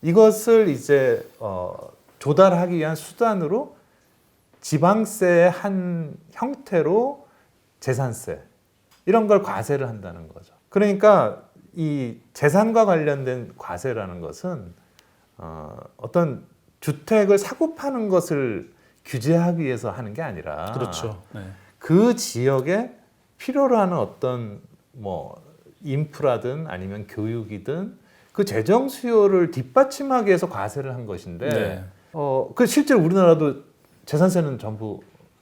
이것을 이제 조달하기 위한 수단으로 지방세의 한 형태로 재산세 이런 걸 과세를 한다는 거죠. 그러니까 이 재산과 관련된 과세라는 것은 어떤 주택을 사고 파는 것을 규제하기 위해서 하는 게 아니라 그렇죠. 네. 그 지역에 필요로 하는 어떤 뭐 인프라든 아니면 교육이든 그 재정 수요를 뒷받침하기 위해서 과세를 한 것인데 네. 그 실제로 우리나라도 재산세는 전부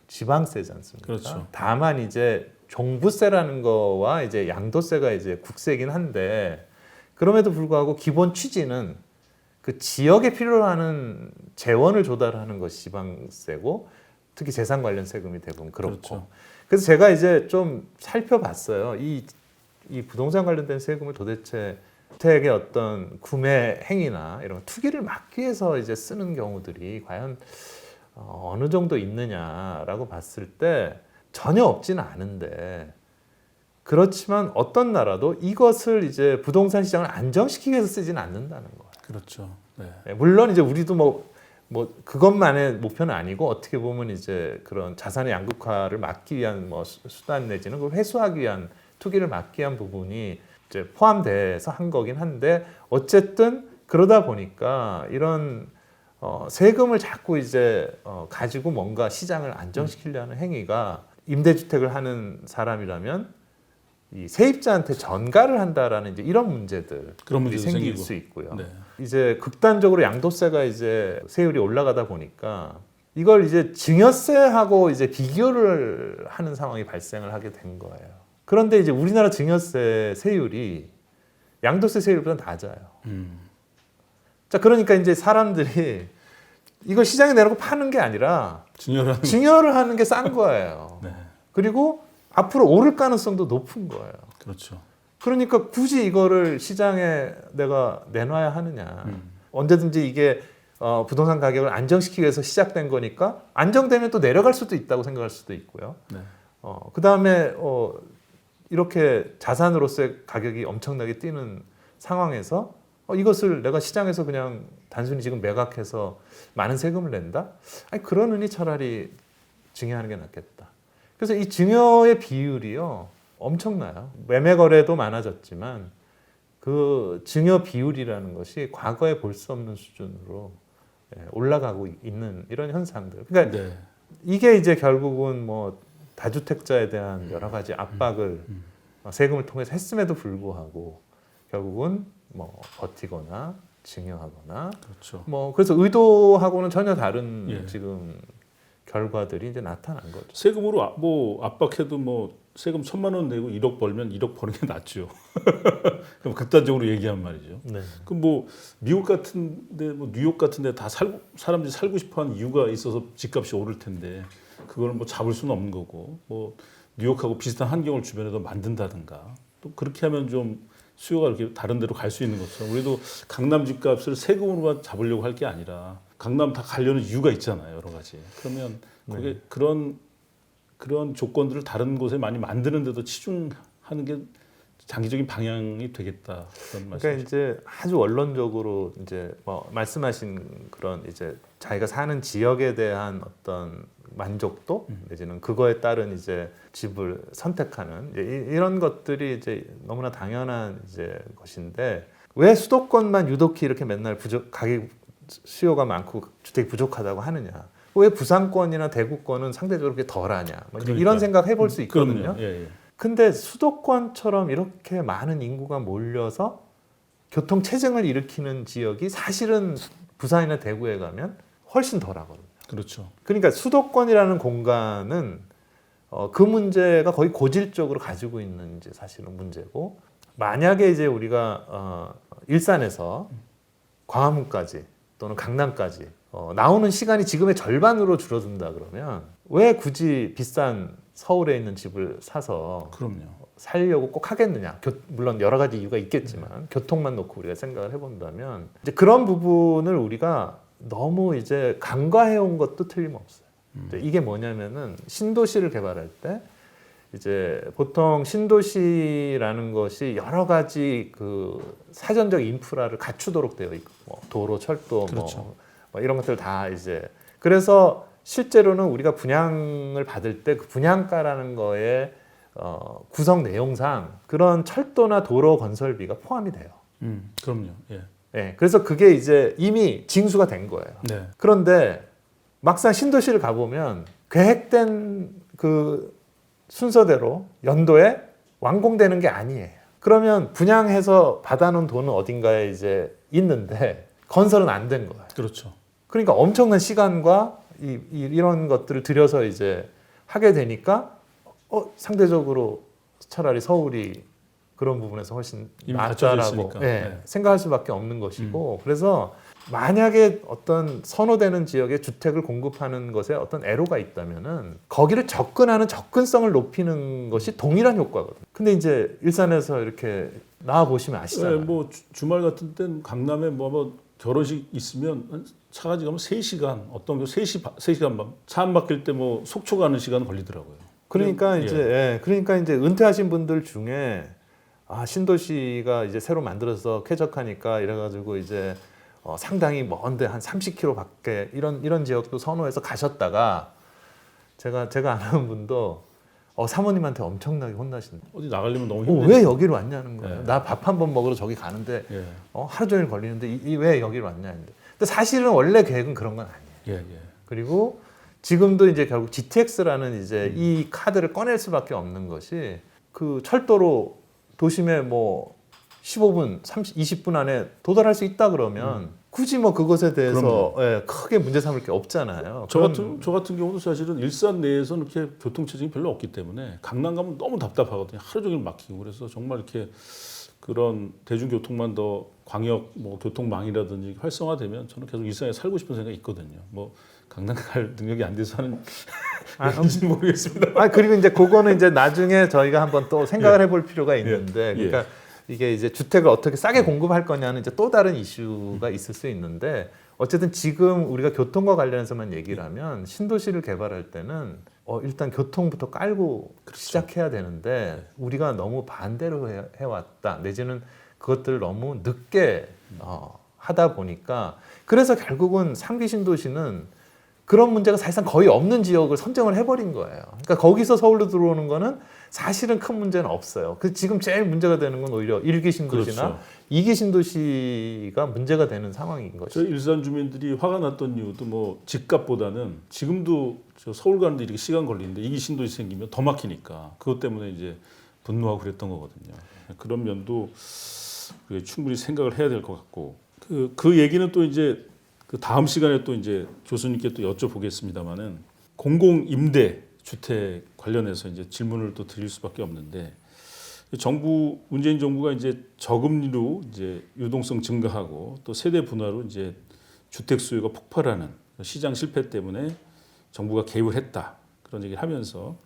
지방세지 않습니까? 그렇죠. 다만 이제 종부세라는 거와 이제 양도세가 이제 국세긴 한데 그럼에도 불구하고 기본 취지는 그 지역에 필요로 하는 재원을 조달하는 것이 지방세고 특히 재산 관련 세금이 대부분 그렇고 그렇죠. 그래서 제가 이제 좀 살펴봤어요. 이 부동산 관련된 세금을 도대체 주택의 어떤 구매 행위나 이런 투기를 막기 위해서 이제 쓰는 경우들이 과연 어느 정도 있느냐라고 봤을 때 전혀 없지는 않은데 그렇지만 어떤 나라도 이것을 이제 부동산 시장을 안정시키기 위해서 쓰지는 않는다는 거예요. 그렇죠. 네. 물론 이제 우리도 뭐 그것만의 목표는 아니고 어떻게 보면 이제 그런 자산의 양극화를 막기 위한 뭐 수단 내지는 그걸 회수하기 위한 투기를 막기 위한 부분이 이제 포함돼서 한 거긴 한데 어쨌든 그러다 보니까 이런 세금을 자꾸 이제 가지고 뭔가 시장을 안정시키려는 행위가 임대주택을 하는 사람이라면 이 세입자한테 전가를 한다라는 이제 이런 문제들 그런 문제도 생길 생기고. 수 있고요. 네. 이제 극단적으로 양도세가 이제 세율이 올라가다 보니까 이걸 이제 증여세하고 이제 비교를 하는 상황이 발생을 하게 된 거예요. 그런데 이제 우리나라 증여세 세율이 양도세 세율보다 낮아요. 자, 그러니까 이제 사람들이 이걸 시장에 내놓고 파는 게 아니라 증여를 하는 게 싼 거예요. 네. 그리고 앞으로 오를 가능성도 높은 거예요. 그렇죠. 그러니까 굳이 이거를 시장에 내가 내놔야 하느냐. 언제든지 이게 부동산 가격을 안정시키기 위해서 시작된 거니까 안정되면 또 내려갈 수도 있다고 생각할 수도 있고요. 네. 그다음에 이렇게 자산으로서의 가격이 엄청나게 뛰는 상황에서 이것을 내가 시장에서 그냥 단순히 지금 매각해서 많은 세금을 낸다? 아니 그러느니 차라리 증여하는 게 낫겠다. 그래서 이 증여의 비율이요 엄청나요. 매매 거래도 많아졌지만 그 증여 비율이라는 것이 과거에 볼 수 없는 수준으로 올라가고 있는 이런 현상들. 그러니까 네. 이게 이제 결국은 뭐 다주택자에 대한 여러 가지 압박을 세금을 통해서 했음에도 불구하고 결국은 뭐 버티거나 증여하거나 그렇죠. 뭐 그래서 의도하고는 전혀 다른 예. 지금 결과들이 이제 나타난 거죠. 세금으로 뭐 압박해도 뭐 세금 1,000만 원 내고 1억 벌면 1억 버는 게 낫죠. 그럼 극단적으로 얘기한 말이죠. 네. 그럼 뭐 미국 같은데 뭐 뉴욕 같은데 다 사람들이 살고 싶어하는 이유가 있어서 집값이 오를 텐데 그걸 뭐 잡을 수는 없는 거고 뭐 뉴욕하고 비슷한 환경을 주변에도 만든다든가 또 그렇게 하면 좀 수요가 이렇게 다른 데로 갈 수 있는 것처럼 우리도 강남 집값을 세금으로만 잡으려고 할 게 아니라 강남 다 가려는 이유가 있잖아요 여러 가지. 그러면 그게 그런 조건들을 다른 곳에 많이 만드는 데도 치중하는 게 장기적인 방향이 되겠다 그런 말씀. 그러니까 이제 아주 원론적으로 이제 뭐 말씀하신 그런 이제 자기가 사는 지역에 대한 어떤 만족도 내지는 그거에 따른 이제 집을 선택하는 이런 것들이 이제 너무나 당연한 이제 것인데 왜 수도권만 유독히 이렇게 맨날 가격 수요가 많고 주택이 부족하다고 하느냐? 왜 부산권이나 대구권은 상대적으로 그렇게 덜하냐? 뭐 이런 생각 해볼 수 있거든요. 예, 예. 근데 수도권처럼 이렇게 많은 인구가 몰려서 교통 체증을 일으키는 지역이 사실은 부산이나 대구에 가면 훨씬 덜하거든요. 그렇죠. 그러니까 수도권이라는 공간은 그 문제가 거의 고질적으로 가지고 있는 이제 사실은 문제고 만약에 이제 우리가 일산에서 광화문까지 또는 강남까지 나오는 시간이 지금의 절반으로 줄어든다 그러면 왜 굳이 비싼 서울에 있는 집을 사서 그럼요. 살려고 꼭 하겠느냐? 물론 여러 가지 이유가 있겠지만 교통만 놓고 우리가 생각을 해본다면 이제 그런 부분을 우리가 너무 이제 간과해온 것도 틀림없어요. 이제 이게 뭐냐면은 신도시를 개발할 때 이제 보통 신도시라는 것이 여러 가지 그 사전적 인프라를 갖추도록 되어 있고 뭐 도로, 철도, 그렇죠. 뭐 이런 것들 다 이제 그래서 실제로는 우리가 분양을 받을 때 그 분양가라는 거에 구성 내용상 그런 철도나 도로 건설비가 포함이 돼요. 그럼요. 예. 네, 그래서 그게 이제 이미 징수가 된 거예요. 네. 그런데 막상 신도시를 가보면 계획된 그 순서대로 연도에 완공되는 게 아니에요. 그러면 분양해서 받아놓은 돈은 어딘가에 이제 있는데 건설은 안 된 거예요. 그렇죠. 그러니까 엄청난 시간과 이런 것들을 들여서 이제 하게 되니까 상대적으로 차라리 서울이 그런 부분에서 훨씬 이미 갖춰져 낫다라고 있으니까. 네, 생각할 수밖에 없는 것이고 그래서 만약에 어떤 선호되는 지역에 주택을 공급하는 것에 어떤 애로가 있다면은 거기를 접근하는 접근성을 높이는 것이 동일한 효과거든요. 근데 이제 일산에서 이렇게 나와 보시면 아시잖아요. 네, 뭐 주말 같은 때는 강남에 뭐 결혼식 있으면 차가 지금 3시간 어떤 게 3시간 반 차 안 막힐 때 뭐 속초 가는 시간 걸리더라고요. 그러니까 예. 이제 그러니까 이제 은퇴하신 분들 중에 신도시가 이제 새로 만들어서 쾌적하니까 이래가지고 이제 상당히 먼데 한 30km 밖에 이런 지역도 선호해서 가셨다가 제가 아는 분도 사모님한테 엄청나게 혼나신다. 어디 나가려면 너무 힘들어요. 왜 여기로 왔냐는 거예요. 예. 나 밥 한 번 먹으러 저기 가는데 예. 하루 종일 걸리는데 왜 여기로 왔냐 했는데. 근데 사실은 원래 계획은 그런 건 아니에요. 예, 예. 그리고 지금도 이제 결국 GTX라는 이제 이 카드를 꺼낼 수밖에 없는 것이 그 철도로 도심에 뭐 15분, 20분 안에 도달할 수 있다 그러면 굳이 뭐 그것에 대해서 크게 문제 삼을 게 없잖아요. 저 같은 경우도 사실은 일산 내에서는 이렇게 교통 체증이 별로 없기 때문에 강남 가면 너무 답답하거든요. 하루 종일 막히고 그래서 정말 이렇게 그런 대중교통만 더 광역 뭐 교통망이라든지 활성화되면 저는 계속 일산에 살고 싶은 생각이 있거든요. 뭐 강남 갈 능력이 안 돼서 하는 얘기인지 모르겠습니다. 그리고 이제 그거는 이제 나중에 저희가 한번 또 생각을 해볼 필요가 있는데, 그러니까 이게 이제 주택을 어떻게 싸게 공급할 거냐는 이제 또 다른 이슈가 있을 수 있는데, 어쨌든 지금 우리가 교통과 관련해서만 얘기를 하면 신도시를 개발할 때는 일단 교통부터 깔고 시작해야 되는데 우리가 너무 반대로 해왔다. 내지는 그것들을 너무 늦게 하다 보니까 그래서 결국은 3기 신도시는 그런 문제가 사실상 거의 없는 지역을 선정을 해버린 거예요. 그러니까 거기서 서울로 들어오는 거는 사실은 큰 문제는 없어요. 그 지금 제일 문제가 되는 건 오히려 1기 신도시나 그렇죠. 2기 신도시가 문제가 되는 상황인 저 거죠. 일산 주민들이 화가 났던 이유도 뭐 집값보다는 지금도 저 서울 가는데 이렇게 시간 걸리는데 이기 신도시 생기면 더 막히니까 그것 때문에 이제 분노하고 그랬던 거거든요. 그런 면도 충분히 생각을 해야 될 것 같고 그 얘기는 또 이제 그 다음 시간에 또 이제 교수님께 또 여쭤보겠습니다만은 공공 임대 주택 관련해서 이제 질문을 또 드릴 수밖에 없는데 문재인 정부가 이제 저금리로 이제 유동성 증가하고 또 세대 분화로 이제 주택 수요가 폭발하는 시장 실패 때문에 정부가 개입을 했다 그런 얘기를 하면서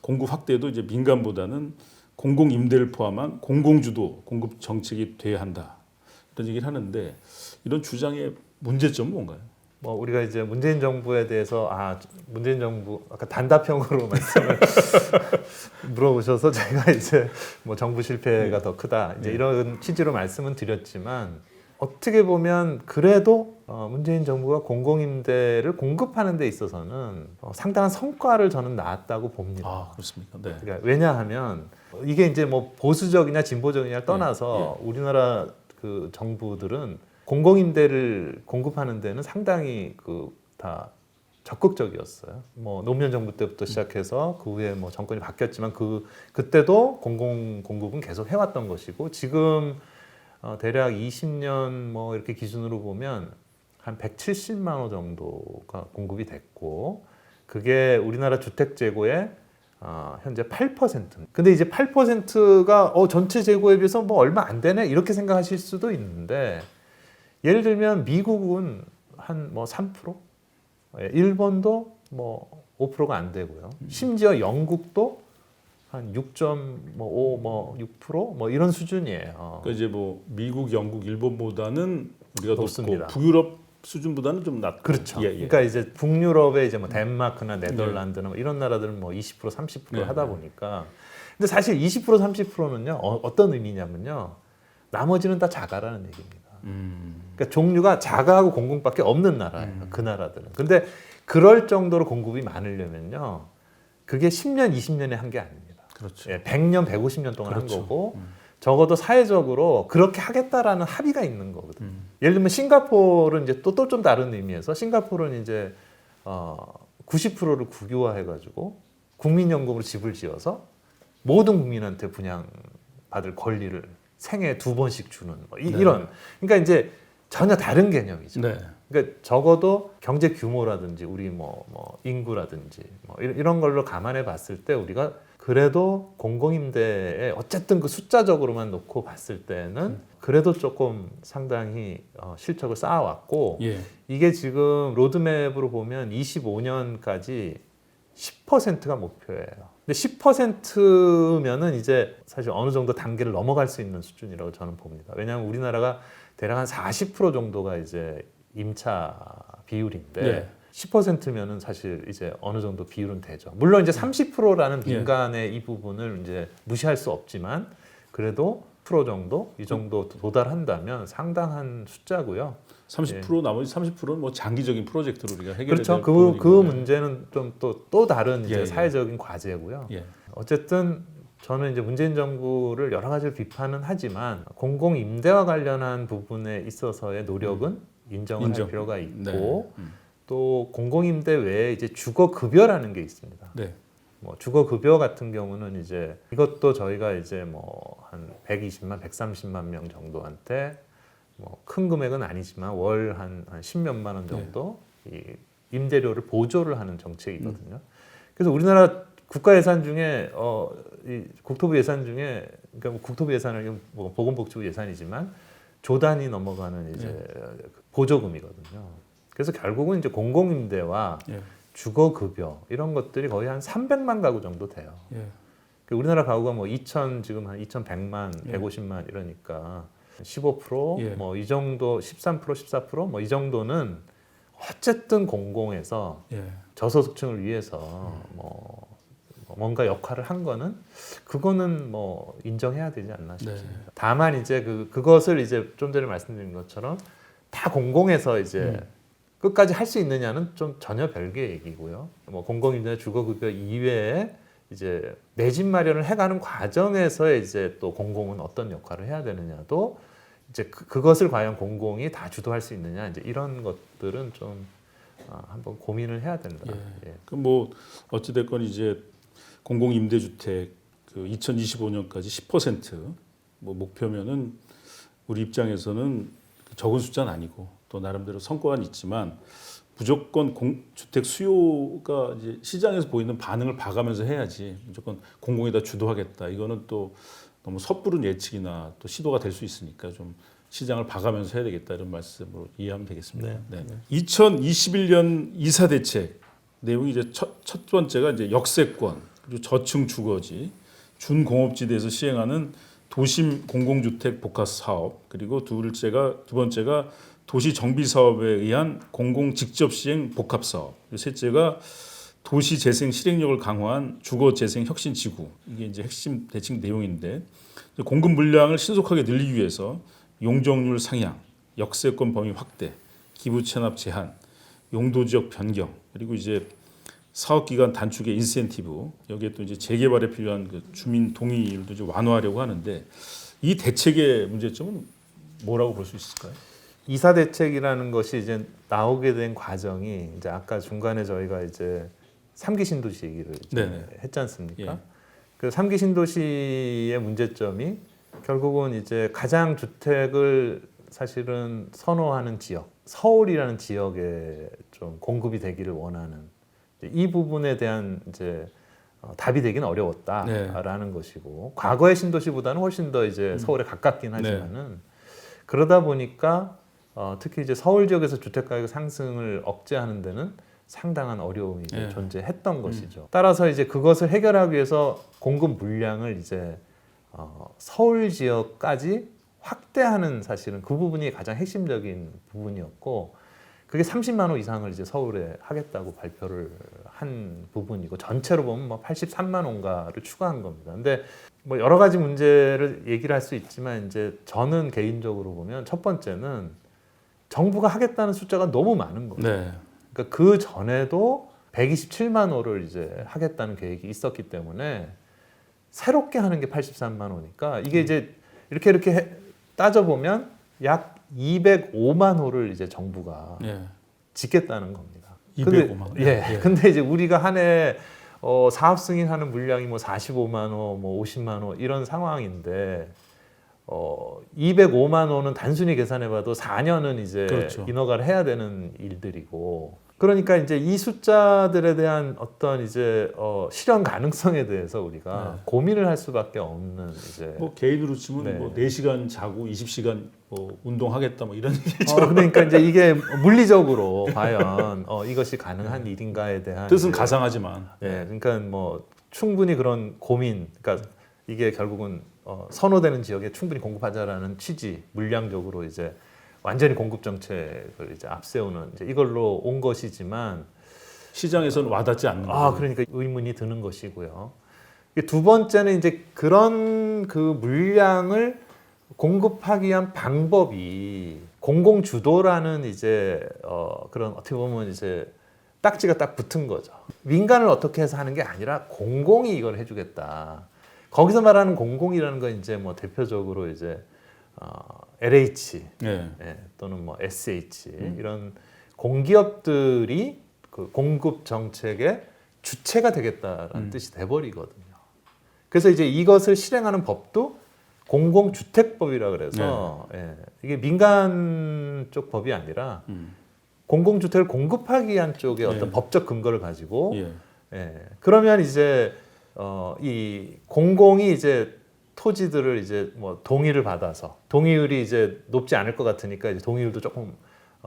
공급 확대도 이제 민간보다는 공공 임대를 포함한 공공주도 공급 정책이 돼야 한다 이런 얘기를 하는데 이런 주장의 문제점은 뭔가요? 뭐 우리가 이제 문재인 정부에 대해서 문재인 정부 아까 단답형으로 말씀을 물어보셔서 제가 이제 뭐 정부 실패가 더 크다 이제 이런 취지로 말씀은 드렸지만 어떻게 보면 그래도 문재인 정부가 공공임대를 공급하는 데 있어서는 상당한 성과를 저는 낳았다고 봅니다. 아 그렇습니까? 네. 그러니까 왜냐하면 이게 이제 뭐 보수적이냐 진보적이냐를 떠나서 우리나라 그 정부들은 공공임대를 공급하는 데는 상당히 다 적극적이었어요. 뭐 노무현 정부 때부터 시작해서 그 후에 뭐 정권이 바뀌었지만 그때도 공공 공급은 계속 해왔던 것이고 지금 대략 20년 뭐 이렇게 기준으로 보면 한 170만 호 정도가 공급이 됐고 그게 우리나라 주택 재고의 현재 8%. 근데 이제 8%가 전체 재고에 비해서 뭐 얼마 안 되네 이렇게 생각하실 수도 있는데 예를 들면 미국은 한 뭐 3%, 일본도 뭐 5%가 안 되고요. 심지어 영국도 한 6.5, 6% 뭐 이런 수준이에요. 그러니까 이제 뭐 미국, 영국, 일본보다는 우리가 높습니다. 높고 북유럽 수준보다는 좀 낮고. 그렇죠. 예. 그러니까 이제 북유럽의 이제 뭐 덴마크나 네덜란드나 뭐 이런 나라들은 뭐 20%, 30% 하다 보니까. 근데 사실 20%, 30%는요 어떤 의미냐면요 나머지는 다 자가라는 얘기입니다. 그러니까 종류가 자가하고 공공밖에 없는 나라예요. 그 나라들은. 근데 그럴 정도로 공급이 많으려면요 그게 10년, 20년에 한 게 아닙니다. 그렇죠. 100년, 150년 동안 그렇죠. 한 거고 적어도 사회적으로 그렇게 하겠다라는 합의가 있는 거거든요. 예를 들면 싱가포르는 이제 또 좀 다른 의미에서 싱가포르는 이제 90%를 국유화해가지고 국민연금으로 집을 지어서 모든 국민한테 분양받을 권리를 생애에 2번씩 주는 뭐 이런. 그러니까 이제 전혀 다른 개념이죠. 네. 그러니까 적어도 경제 규모라든지 우리 뭐 인구라든지 뭐 이런 걸로 감안해 봤을 때 우리가 그래도 공공임대에 어쨌든 그 숫자적으로만 놓고 봤을 때는 그래도 조금 상당히 실적을 쌓아왔고 이게 지금 로드맵으로 보면 25년까지 10%가 목표예요. 근데 10%면은 이제 사실 어느 정도 단계를 넘어갈 수 있는 수준이라고 저는 봅니다. 왜냐하면 우리나라가 대략 한 40% 정도가 이제 임차 비율인데 10%면은 사실 이제 어느 정도 비율은 되죠. 물론 이제 30%라는 민간의 이 부분을 이제 무시할 수 없지만 그래도 프로 정도 이 정도 도달한다면 상당한 숫자고요. 30% 나머지 30%는 뭐 장기적인 프로젝트로 우리가 해결해야 그렇죠. 될 그 부분이거든요. 문제는 좀 또 다른 이제 사회적인 과제고요. 어쨌든 저는 이제 문재인 정부를 여러 가지로 비판은 하지만 공공 임대와 관련한 부분에 있어서의 노력은 인정을 할 필요가 있고 또 공공 임대 외에 이제 주거 급여라는 게 있습니다. 뭐 주거 급여 같은 경우는 이제 이것도 저희가 이제 뭐 한 120만, 130만 명 정도한테 뭐 큰 금액은 아니지만 월 한 10몇만 원 정도 이 임대료를 보조를 하는 정책이거든요. 그래서 우리나라 국가 예산 중에 이 국토부 예산 중에 그러니까 뭐 국토부 예산을 뭐 보건복지부 예산이지만 조 단위 넘어가는 이제 보조금이거든요. 그래서 결국은 이제 공공임대와 주거급여 이런 것들이 거의 한 300만 가구 정도 돼요. 우리나라 가구가 뭐 지금 한 2,100만, 150만 이러니까 15% 뭐 이 정도 13%, 14%뭐 이 정도는 어쨌든 공공에서 저소득층을 위해서 뭐 뭔가 역할을 한 거는 그거는 뭐 인정해야 되지 않나 싶습니다. 다만 이제 그것을 이제 좀 전에 말씀드린 것처럼 다 공공에서 이제 끝까지 할 수 있느냐는 좀 전혀 별개의 얘기고요. 뭐 공공임대나 주거급여 이외에 이제 내 집 마련을 해가는 과정에서 이제 또 공공은 어떤 역할을 해야 되느냐도 이제 그것을 과연 공공이 다 주도할 수 있느냐 이제 이런 것들은 좀 한번 고민을 해야 된다. 예. 그럼 뭐 어찌 됐건 이제 공공 임대주택 그 2025년까지 10%뭐 목표면은 우리 입장에서는 적은 숫자는 아니고 또 나름대로 성과는 있지만 무조건 주택 수요가 이제 시장에서 보이는 반응을 봐가면서 해야지 무조건 공공이 다 주도하겠다 이거는 또 너무 섣부른 예측이나 또 시도가 될 수 있으니까 좀 시장을 봐가면서 해야 되겠다 이런 말씀으로 이해하면 되겠습니다. 네. 2021년 이사 대책 내용이 이제 첫 번째가 이제 역세권 그리고 저층 주거지 준공업지대에서 시행하는 도심 공공주택 복합 사업 그리고 두 번째가 도시 정비 사업에 의한 공공 직접 시행 복합 사업 셋째가 도시 재생 실행력을 강화한 주거 재생 혁신 지구 이게 이제 핵심 대책 내용인데 공급 물량을 신속하게 늘리기 위해서 용적률 상향, 역세권 범위 확대, 기부 체납 제한, 용도 지역 변경 그리고 이제 사업 기간 단축의 인센티브 여기에 또 이제 재개발에 필요한 그 주민 동의율도 좀 완화하려고 하는데 이 대책의 문제점은 뭐라고 볼 수 있을까요? 이사 대책이라는 것이 이제 나오게 된 과정이 이제 아까 중간에 저희가 이제 3기 신도시 얘기를 이제 했지 않습니까? 예. 그 3기 신도시의 문제점이 결국은 이제 가장 주택을 사실은 선호하는 지역, 서울이라는 지역에 좀 공급이 되기를 원하는 이 부분에 대한 이제 답이 되기는 어려웠다라는 것이고 과거의 신도시보다는 훨씬 더 이제 서울에 가깝긴 하지만은 그러다 보니까 특히 이제 서울 지역에서 주택 가격 상승을 억제하는 데는 상당한 어려움이 이제 존재했던 것이죠. 따라서 이제 그것을 해결하기 위해서 공급 물량을 이제 서울 지역까지 확대하는 사실은 그 부분이 가장 핵심적인 부분이었고 그게 30만 호 이상을 이제 서울에 하겠다고 발표를 한 부분이고 전체로 보면 뭐 83만 호인가를 추가한 겁니다. 근데 뭐 여러 가지 문제를 얘기를 할 수 있지만 이제 저는 개인적으로 보면 첫 번째는 정부가 하겠다는 숫자가 너무 많은 거예요. 네. 그러니까 그 전에도 127만 호를 이제 하겠다는 계획이 있었기 때문에 새롭게 하는 게 83만 호니까 이게 이제 이렇게 따져보면 약 205만 호를 이제 정부가 짓겠다는 겁니다. 205만. 근데, 근데 이제 우리가 한 해 사업 승인하는 물량이 뭐 45만 호, 뭐 50만 호 이런 상황인데 205만 호는 단순히 계산해봐도 4년은 이제 그렇죠. 인허가를 해야 되는 일들이고 그러니까 이제 이 숫자들에 대한 어떤 이제 실현 가능성에 대해서 우리가 고민을 할 수밖에 없는 이제 뭐 개인으로 치면 뭐 4시간 자고 20시간 뭐 운동하겠다 뭐 이런 얘기죠. 그러니까 이제 이게 물리적으로 과연 이것이 가능한 일인가에 대한 뜻은 이제, 가상하지만 그러니까 뭐 충분히 그런 고민 그러니까 이게 결국은 선호되는 지역에 충분히 공급하자라는 취지 물량적으로 이제 완전히 공급 정책을 이제 앞세우는 이제 이걸로 온 것이지만 시장에서는 와닿지 않는 거죠. 그러니까 의문이 드는 것이고요. 두 번째는 이제 그런 그 물량을 공급하기 위한 방법이 공공 주도라는 이제 그런 어떻게 보면 이제 딱지가 딱 붙은 거죠. 민간을 어떻게 해서 하는 게 아니라 공공이 이걸 해주겠다. 거기서 말하는 공공이라는 건 이제 뭐 대표적으로 이제 LH 또는 뭐 SH 이런 공기업들이 그 공급 정책의 주체가 되겠다라는 뜻이 돼버리거든요. 그래서 이제 이것을 실행하는 법도 공공주택법이라 그래서 이게 민간 쪽 법이 아니라 공공주택을 공급하기 위한 쪽의 어떤 법적 근거를 가지고 그러면 이제 이 공공이 이제 토지들을 이제 뭐 동의를 받아서 동의율이 이제 높지 않을 것 같으니까 이제 동의율도 조금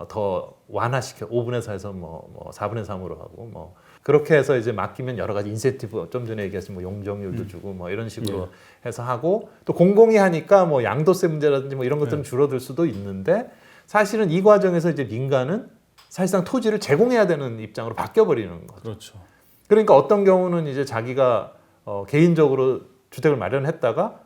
더 완화시켜 5분의 4에서 뭐 4분의 3으로 하고 뭐 그렇게 해서 이제 맡기면 여러 가지 인센티브 좀 전에 얘기하신 뭐 용적률도 주고 뭐 이런 식으로 해서 하고 또 공공이 하니까 뭐 양도세 문제라든지 뭐 이런 것들은 줄어들 수도 있는데 사실은 이 과정에서 이제 민간은 사실상 토지를 제공해야 되는 입장으로 바뀌어 버리는 거죠. 그렇죠. 그러니까 어떤 경우는 이제 자기가 개인적으로 주택을 마련했다가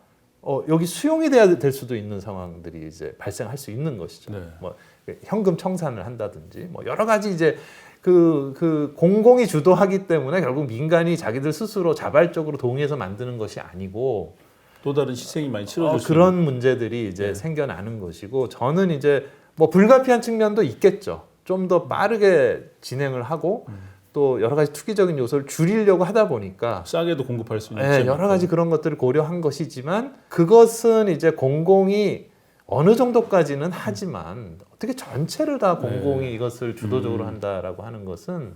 여기 수용이 돼야 될 수도 있는 상황들이 이제 발생할 수 있는 것이죠. 뭐 현금 청산을 한다든지 뭐 여러 가지 이제 그 공공이 주도하기 때문에 결국 민간이 자기들 스스로 자발적으로 동의해서 만드는 것이 아니고 또 다른 희생이 많이 치러질 수 그런 문제들이 이제 네. 생겨나는 것이고 저는 이제 뭐 불가피한 측면도 있겠죠. 좀 더 빠르게 진행을 하고 또 여러 가지 투기적인 요소를 줄이려고 하다 보니까 싸게도 공급할 수 있는 네, 지점이 여러 있고. 가지 그런 것들을 고려한 것이지만 그것은 이제 공공이 어느 정도까지는 하지만 어떻게 전체를 다 공공이 네. 이것을 주도적으로 한다라고 하는 것은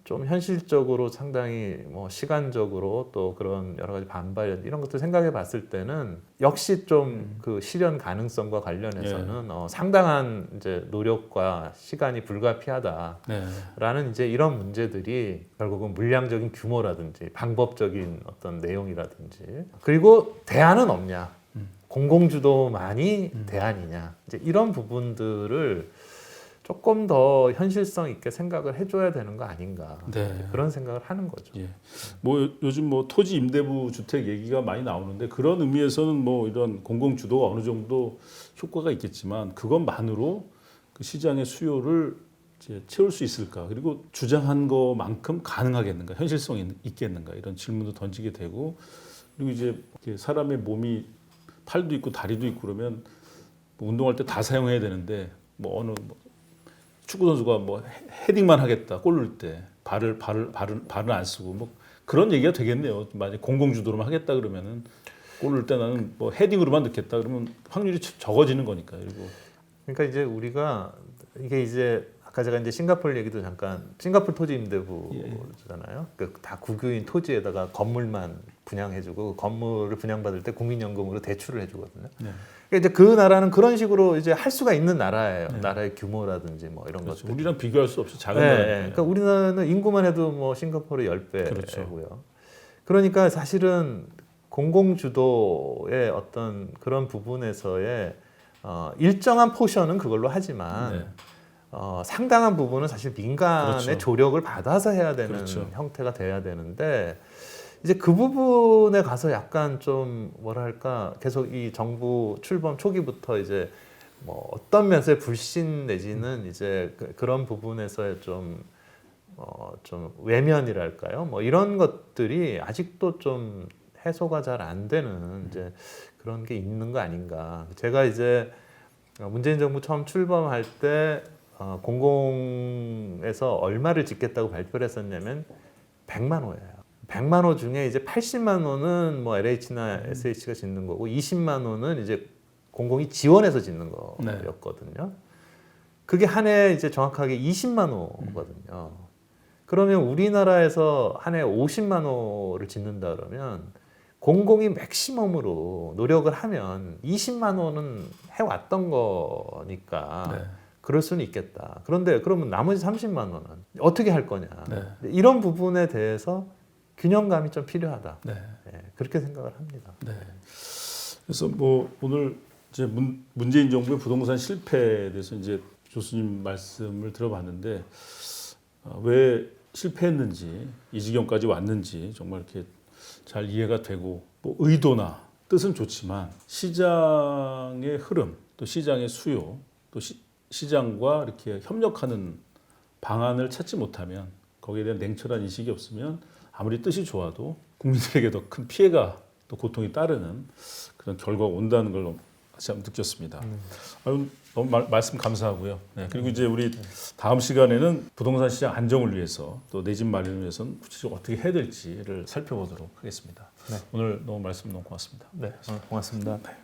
좀 현실적으로 상당히 뭐 시간적으로 또 그런 여러 가지 반발 이런 것들 생각해 봤을 때는 역시 좀 그 실현 가능성과 관련해서는 상당한 이제 노력과 시간이 불가피하다라는 네. 이제 이런 문제들이 결국은 물량적인 규모라든지 방법적인 어떤 내용이라든지 그리고 대안은 없냐 공공주도만이 대안이냐 이제 이런 부분들을 조금 더 현실성 있게 생각을 해줘야 되는 거 아닌가 네. 그런 생각을 하는 거죠. 예. 뭐 요즘 뭐 토지 임대부 주택 얘기가 많이 나오는데 그런 의미에서는 뭐 이런 공공 주도가 어느 정도 효과가 있겠지만 그것만으로 그 시장의 수요를 이제 채울 수 있을까? 그리고 주장한 것만큼 가능하겠는가? 현실성이 있겠는가? 이런 질문도 던지게 되고 그리고 이제 이렇게 사람의 몸이 팔도 있고 다리도 있고 그러면 뭐 운동할 때 다 사용해야 되는데 뭐 어느 축구 선수가 뭐 헤딩만 하겠다 골 넣을 때 발을 안 쓰고 뭐 그런 얘기가 되겠네요. 만약 공공 주도로만 하겠다 그러면은 골 넣을 때 나는 뭐 헤딩으로만 넣겠다 그러면 확률이 적어지는 거니까. 그리고 그러니까 이제 우리가 이게 이제 아까 제가 이제 싱가포르 얘기도 잠깐 싱가포르 토지 임대부잖아요. 그러니까 다 국유인 토지에다가 건물만 분양해주고 그 건물을 분양받을 때 국민연금으로 대출을 해주거든요. 네. 그러니까 이제 그 나라는 그런 식으로 이제 할 수가 있는 나라예요. 네. 나라의 규모라든지 뭐 이런 그렇죠. 것들. 우리랑 비교할 수 없이 작은 네, 나라니까요. 그러니까 우리나라는 인구만 해도 뭐 싱가포르 10배고요. 그렇죠. 그러니까 사실은 공공주도의 어떤 그런 부분에서의 일정한 포션은 그걸로 하지만 네. 상당한 부분은 사실 민간의 그렇죠. 조력을 받아서 해야 되는 그렇죠. 형태가 돼야 되는데 이제 그 부분에 가서 약간 좀 뭐랄까 계속 이 정부 출범 초기부터 이제 뭐 어떤 면에서의 불신 내지는 이제 그런 부분에서의 좀 외면이랄까요? 뭐 이런 것들이 아직도 좀 해소가 잘 안 되는 이제 그런 게 있는 거 아닌가. 제가 이제 문재인 정부 처음 출범할 때 공공에서 얼마를 짓겠다고 발표를 했었냐면 100만 호예요. 100만 호 중에 이제 80만 호는 뭐 LH나 SH가 짓는 거고 20만 호는 이제 공공이 지원해서 짓는 거였거든요. 그게 한 해 이제 정확하게 20만 호거든요. 그러면 우리나라에서 한 해 50만 호를 짓는다 그러면 공공이 맥시멈으로 노력을 하면 20만 호는 해왔던 거니까 네. 그럴 수는 있겠다. 그런데 그러면 나머지 30만 원은 어떻게 할 거냐. 네. 이런 부분에 대해서 균형감이 좀 필요하다. 네. 네, 그렇게 생각을 합니다. 네. 그래서 뭐 오늘 이제 문재인 정부의 부동산 실패에 대해서 이제 교수님 말씀을 들어봤는데 왜 실패했는지 이 지경까지 왔는지 정말 이렇게 잘 이해가 되고 뭐 의도나 뜻은 좋지만 시장의 흐름 또 시장의 수요 또 시장과 이렇게 협력하는 방안을 찾지 못하면 거기에 대한 냉철한 인식이 없으면 아무리 뜻이 좋아도 국민들에게 더 큰 피해가 또 고통이 따르는 그런 결과가 온다는 걸 다시 한번 느꼈습니다. 아유, 너무 말씀 감사하고요. 네, 그리고 이제 우리 다음 시간에는 부동산 시장 안정을 위해서 또 내 집 마련을 위해서는 구체적으로 어떻게 해야 될지를 살펴보도록 하겠습니다. 네. 오늘 너무 말씀 너무 고맙습니다. 네, 고맙습니다. 네.